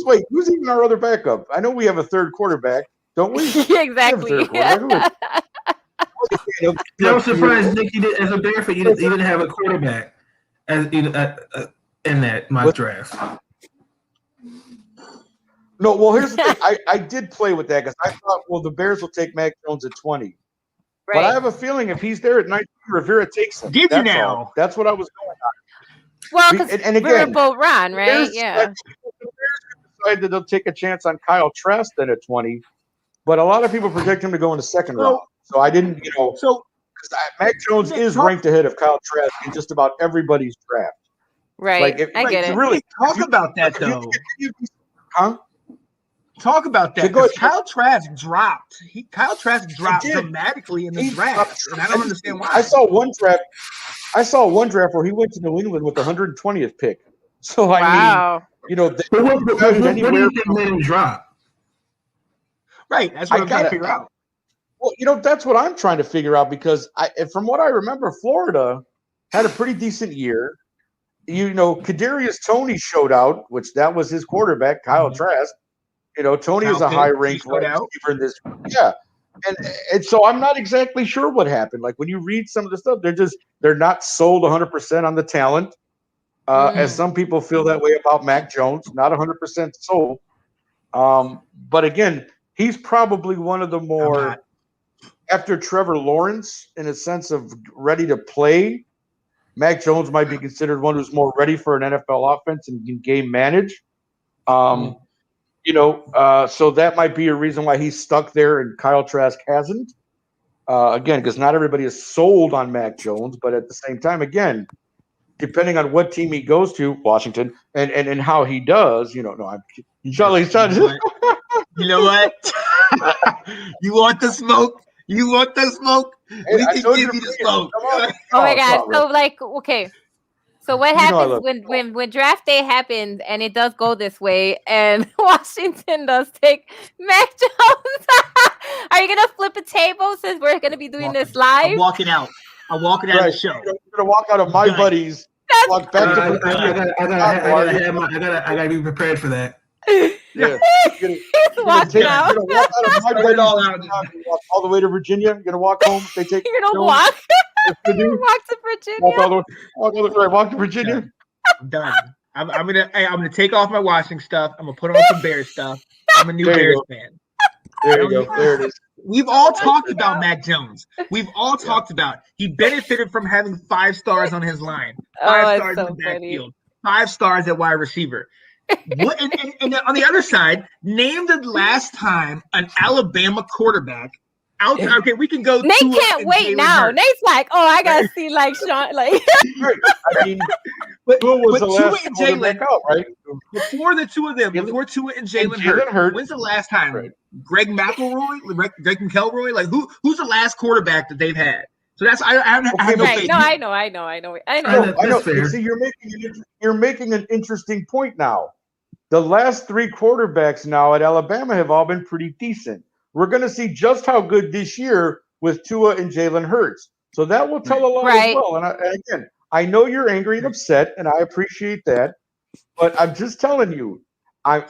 flip. Who's even our other backup? I know we have a third quarterback, don't we? Exactly. I was surprised, Nick, as a Bear fan, you didn't have a quarterback in that mock draft. No, well, here's the thing. I did play with that because I thought, the Bears will take Mac Jones at 20. Right. But I have a feeling if he's there at 19, Rivera takes him. Did you now? That's what I was going on. Well, because we're both Ron, right? Yeah. The Bears decide that they'll take a chance on Kyle Trask then at 20, but a lot of people project him to go in the second round. So I didn't, because Mac Jones is ranked ahead of Kyle Trask in just about everybody's draft. Right. I get it. Really talk about that though. Huh? Talk about that. Because Kyle Trask dropped. Kyle Trask dropped dramatically in the draft, and I don't understand why. I saw one draft where he went to New England with the 120th pick. So I mean, what do you think made him drop? Right. That's what I'm trying to figure out. Well, that's what I'm trying to figure out because from what I remember, Florida had a pretty decent year. Kadarius Toney showed out, which that was his quarterback, Kyle Trask. Toney is a high-ranked receiver in this. Yeah, and so I'm not exactly sure what happened. Like when you read some of the stuff, they're not sold 100% on the talent, as some people feel that way about Mac Jones. Not 100% sold. But again, he's probably one of the more after Trevor Lawrence in a sense of ready to play. Mac Jones might be considered one who's more ready for an NFL offense and can game manage. So that might be a reason why he's stuck there and Kyle Trask hasn't. Again, because not everybody is sold on Mac Jones, but at the same time, again, depending on what team he goes to, Washington, and how he does, I'm Charlie's trying to. You know what? You want the smoke? You want the smoke? Hey, we can give you the smoke. Oh my God! So So what happens when draft day happens and it does go this way and Washington does take Mac Jones? Are you gonna flip a table since we're gonna be doing this live? I'm walking out. I'm walking out of the show. You're gonna walk out of my buddies. Walk back to I gotta be prepared for that. Yeah. He's walking out. You're gonna walk out of my buddies. Walk all the way to Virginia. You're gonna walk home. They take. You're gonna walk. You're gonna walk to Virginia. Walk to Virginia. I'm done. I'm gonna take off my Washington stuff. I'm gonna put on some Bears stuff. I'm a new Bears fan. There you go. There it is. We've all talked about Mac Jones. We've all talked about he benefited from having 5 stars on his line, 5 stars in the backfield, 5 stars at wide receiver. What and on the other side, name the last time an Alabama quarterback out. Okay, we can go. Nate can't wait now. Nate's like, oh, I gotta see like Sean. Like, I mean, but was the Tua last and Jalen out, right? Before the two of them, before Tua and Jalen hurt. When's the last time? Right. Greg McElroy, Greg McElroy. Like who's the last quarterback that they've had? So that's I have no faith. No, I know. I know. See, you're making an interesting point now. The last 3 quarterbacks now at Alabama have all been pretty decent. We're going to see just how good this year with Tua and Jalen Hurts. So that will tell a lot as well. And again, I know you're angry and upset, and I appreciate that. But I'm just telling you, I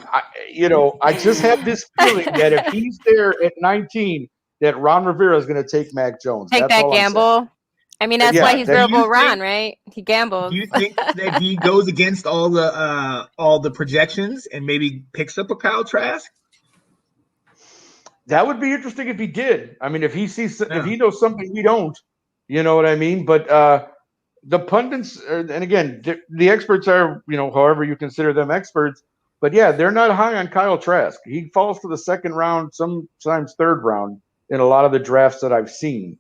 just have this feeling that if he's there at 19, that Ron Rivera is going to take Mac Jones. Take that gamble. I mean, that's why he's Verbal Ron, right? He gambles. Do you think that he goes against all the projections and maybe picks up a Kyle Trask? That would be interesting if he did. I mean, if he sees, if he knows something we don't, you know what I mean? But the pundits, and again, the experts are, however you consider them experts. But yeah, they're not high on Kyle Trask. He falls to the second round, sometimes third round in a lot of the drafts that I've seen.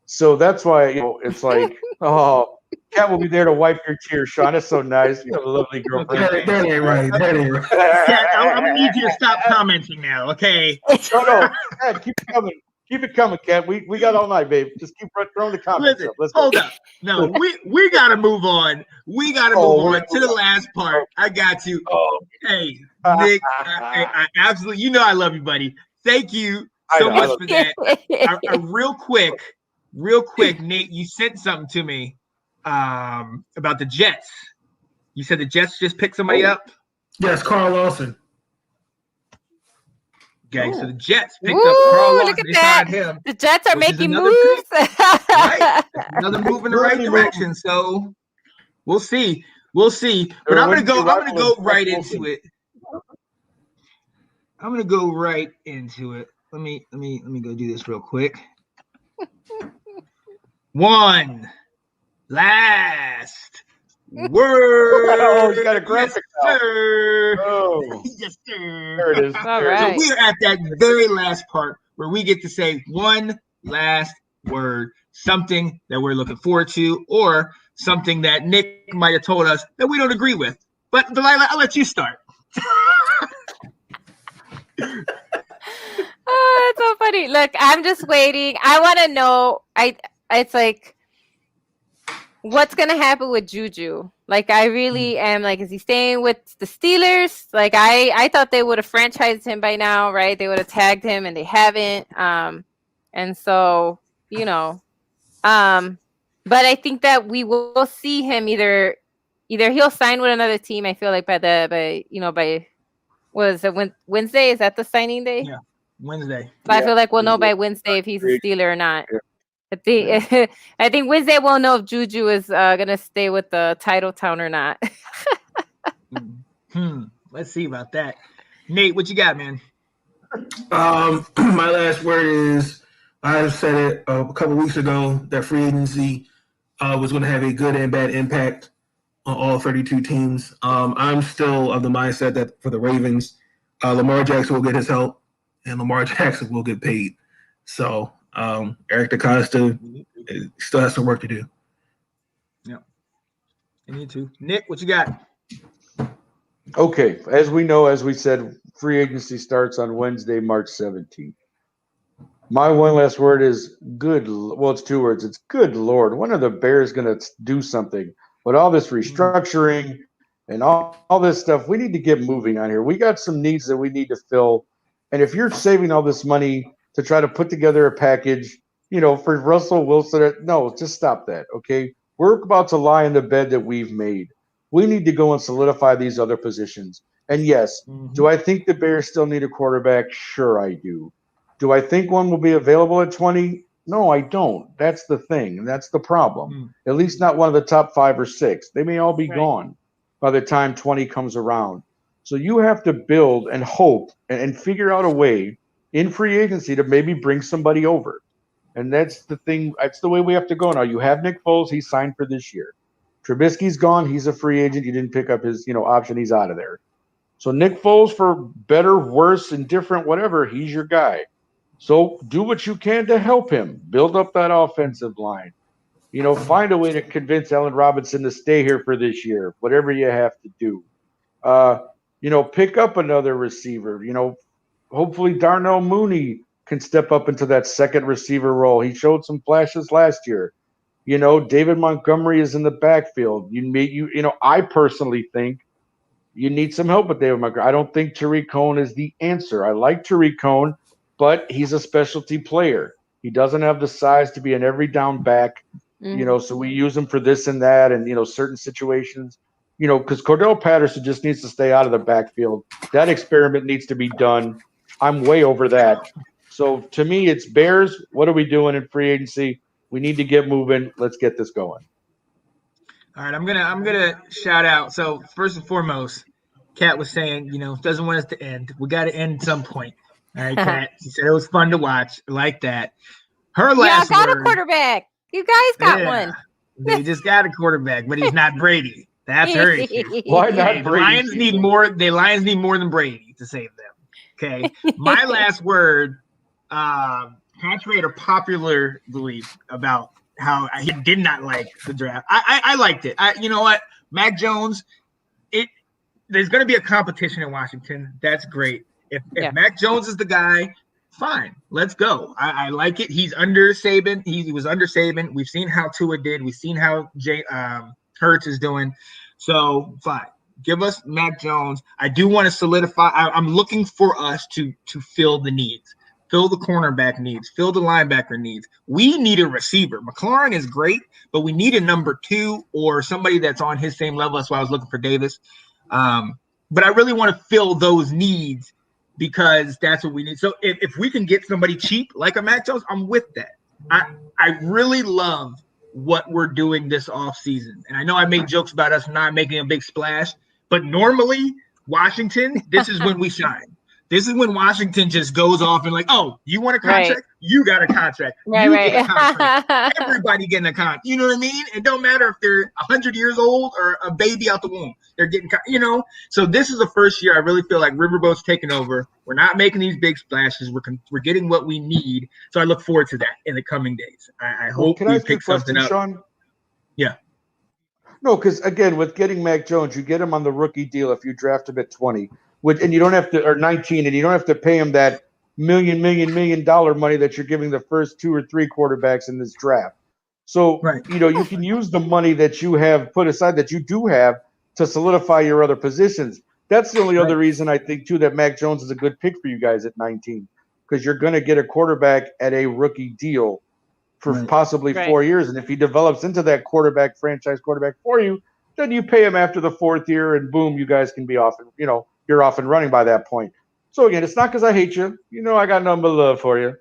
So that's why it's like, oh, Kat will be there to wipe your tears, Sean. It's so nice. You have a lovely girlfriend. That ain't right. That ain't right. Kat, I'm gonna need you to stop commenting now, okay? No, Kat, keep it coming. Keep it coming, Kat. We got all night, babe. Just keep throwing the comments Listen, up. Let's go. hold up. No, we gotta move on. We gotta move on to the last part. I got you. Oh. Hey, Nick, I absolutely, I love you, buddy. Thank you so much for that. Real quick, Nate, you sent something to me about the Jets. You said the Jets just picked somebody up? Yes, Carl Lawson. Okay, so the Jets picked up Carl Lawson. Look at that. Him, the Jets are making moves. Right? Another move in the right direction. So we'll see. But I'm gonna go right into it. I'm gonna go right into it. Let me go do this real quick. One last word. Oh, you got a graphic. Yes, sir. Oh, Yes, sir. there it is. All There it is. right. So we're at that very last part where we get to say one last word, something that we're looking forward to, or something that Nick might have told us that we don't agree with. But Delilah, I'll let you start. Oh, that's so funny. Look, I'm just waiting. I want to know. It's like, what's gonna happen with Juju? Like, I really am like, is he staying with the Steelers? Like, I thought they would have franchised him by now, right? They would have tagged him, and they haven't. And so, but I think that we will see him either he'll sign with another team. I feel like by what is it, Wednesday? Is that the signing day? Yeah, Wednesday. But I feel like we'll know by Wednesday if he's a Steeler or not. Yeah. I think Wednesday we'll know if Juju is gonna stay with the title town or not. Let's see about that. Nate, what you got, man? My last word is, I said it a couple weeks ago, that free agency was going to have a good and bad impact on all 32 teams. I'm still of the mindset that for the Ravens, Lamar Jackson will get his help, and Lamar Jackson will get paid. So Eric DeCosta still has some work to do. Yeah, you need to. Nick, what you got? Okay, as we know, as we said, free agency starts on Wednesday, March 17th. My one last word is good. Well, it's two words. It's good Lord. When are the Bears going to do something? With all this restructuring and all this stuff, we need to get moving on here. We got some needs that we need to fill. And if you're saving all this money to try to put together a package, for Russell Wilson, no, just stop that, okay? We're about to lie in the bed that we've made. We need to go and solidify these other positions. And yes, do I think the Bears still need a quarterback? Sure, I do. Do I think one will be available at 20? No, I don't. That's the thing. And that's the problem. At least not one of the top 5 or 6. They may all be gone by the time 20 comes around. So you have to build and hope and figure out a way in free agency to maybe bring somebody over. And that's the thing. That's the way we have to go now. You have Nick Foles. He's signed for this year. Trubisky's gone. He's a free agent. You didn't pick up his option. He's out of there. So Nick Foles, for better, worse, indifferent, whatever, he's your guy. So do what you can to help him. Build up that offensive line. Find a way to convince Allen Robinson to stay here for this year, whatever you have to do. Pick up another receiver. Hopefully Darnell Mooney can step up into that second receiver role. He showed some flashes last year. David Montgomery is in the backfield. I personally think you need some help with David Montgomery. I don't think Tariq Cohen is the answer. I like Tariq Cohen, but he's a specialty player. He doesn't have the size to be an every down back, so we use him for this and that and, certain situations, because Cordell Patterson just needs to stay out of the backfield. That experiment needs to be done. I'm way over that. So to me, it's Bears. What are we doing in free agency? We need to get moving. Let's get this going. All right, I'm gonna shout out. So first and foremost, Kat was saying, doesn't want us to end. We got to end at some point. All right, Kat. She said it was fun to watch. I like that. Her Yeah, I last got word. a quarterback. You guys got one. They just got a quarterback, but he's not Brady. That's her issue. Why not Okay, the Brady? Lions need more. The Lions need more than Brady to save them. Okay. My last word, contrary to popular belief about how he did not like the draft. I liked it. You know what? Mac Jones, there's going to be a competition in Washington. That's great. If Mac Jones is the guy, fine. Let's go. I like it. He's under Saban. He was under Saban. We've seen how Tua did. We've seen how Hurts is doing. So fine. Give us Mac Jones. I do want to solidify. I'm looking for us to fill the needs, fill the cornerback needs, fill the linebacker needs. We need a receiver. McLaurin is great, but we need a number 2 or somebody that's on his same level. That's why I was looking for Davis. But I really want to fill those needs because that's what we need. So if we can get somebody cheap like a Mac Jones, I'm with that. I really love what we're doing this offseason. And I know I made jokes about us not making a big splash, but normally Washington, this is when we shine. This is when Washington just goes off and like, oh, you want a contract? Right. You got a contract. Right, you right. get a contract. Everybody getting a contract. You know what I mean? It don't matter if they're 100 years old or a baby out the womb. They're getting, So this is the first year I really feel like Riverboat's taking over. We're not making these big splashes. We're getting what we need. So I look forward to that in the coming days. I hope Can I we ask you a pick something question, up. Sean? Yeah. No, because again, with getting Mac Jones, you get him on the rookie deal if you draft him at 20, and you don't have to, or 19, and you don't have to pay him that $1 million money that you're giving the first 2 or 3 quarterbacks in this draft. So, Right. You can use the money that you have put aside, that you do have, to solidify your other positions. That's the only other reason I think, too, that Mac Jones is a good pick for you guys at 19, because you're going to get a quarterback at a rookie deal for possibly 4 years. And if he develops into that franchise quarterback for you, then you pay him after the 4th year and boom, you guys can be off and, you're off and running by that point. So again, it's not because I hate you. I got nothing but love for you.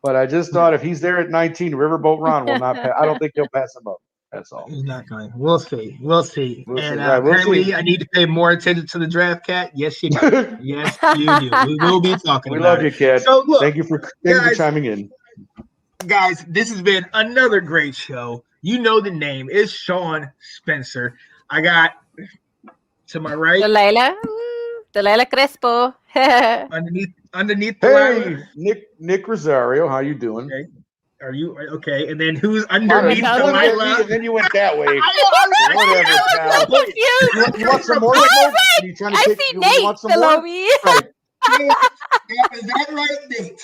But I just thought if he's there at 19, Riverboat Ron will not pass. I don't think he'll pass him up. That's all. He's not going. We'll see. We'll see. We'll And see. Right, we'll apparently see. I need to pay more attention to the draft, Cat. Yes, you do. Yes, you do. We will be talking We about love it. you, kid. So look, Thank you for chiming in. guys, this has been another great show. You know the name. It's Sean Spencer. I got to my right. Delilah Crespo. Underneath Hey, Delilah. Nick Rosario, how you doing? Okay. Are you okay? And then who's underneath You pointed at me Delilah? and then you went that way. I was so confused. You want some more smoke? Are you trying to I take, see you want Nate some below more? me. Right. Is that right, Nate?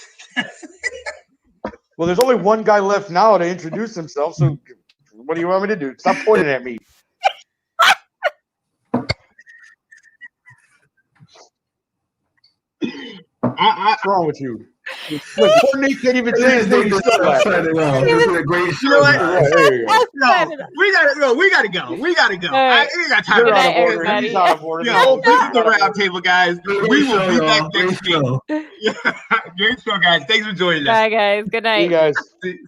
Well, there's only one guy left now to introduce himself. So, what do you want me to do? Stop pointing at me. What's wrong with you? Look, poor Nate can't even say his name. He's still laughing. This is a great show. You know what? Right, there you go. No, we gotta go. We gotta go. We gotta go. All right. We got time You're for out that. of order. everybody. He's out of order. Yeah, this is the round table, guys. We will be back Great next week. show. Yeah, great show, guys. Thanks for joining us. Bye, guys. Good See you night. guys.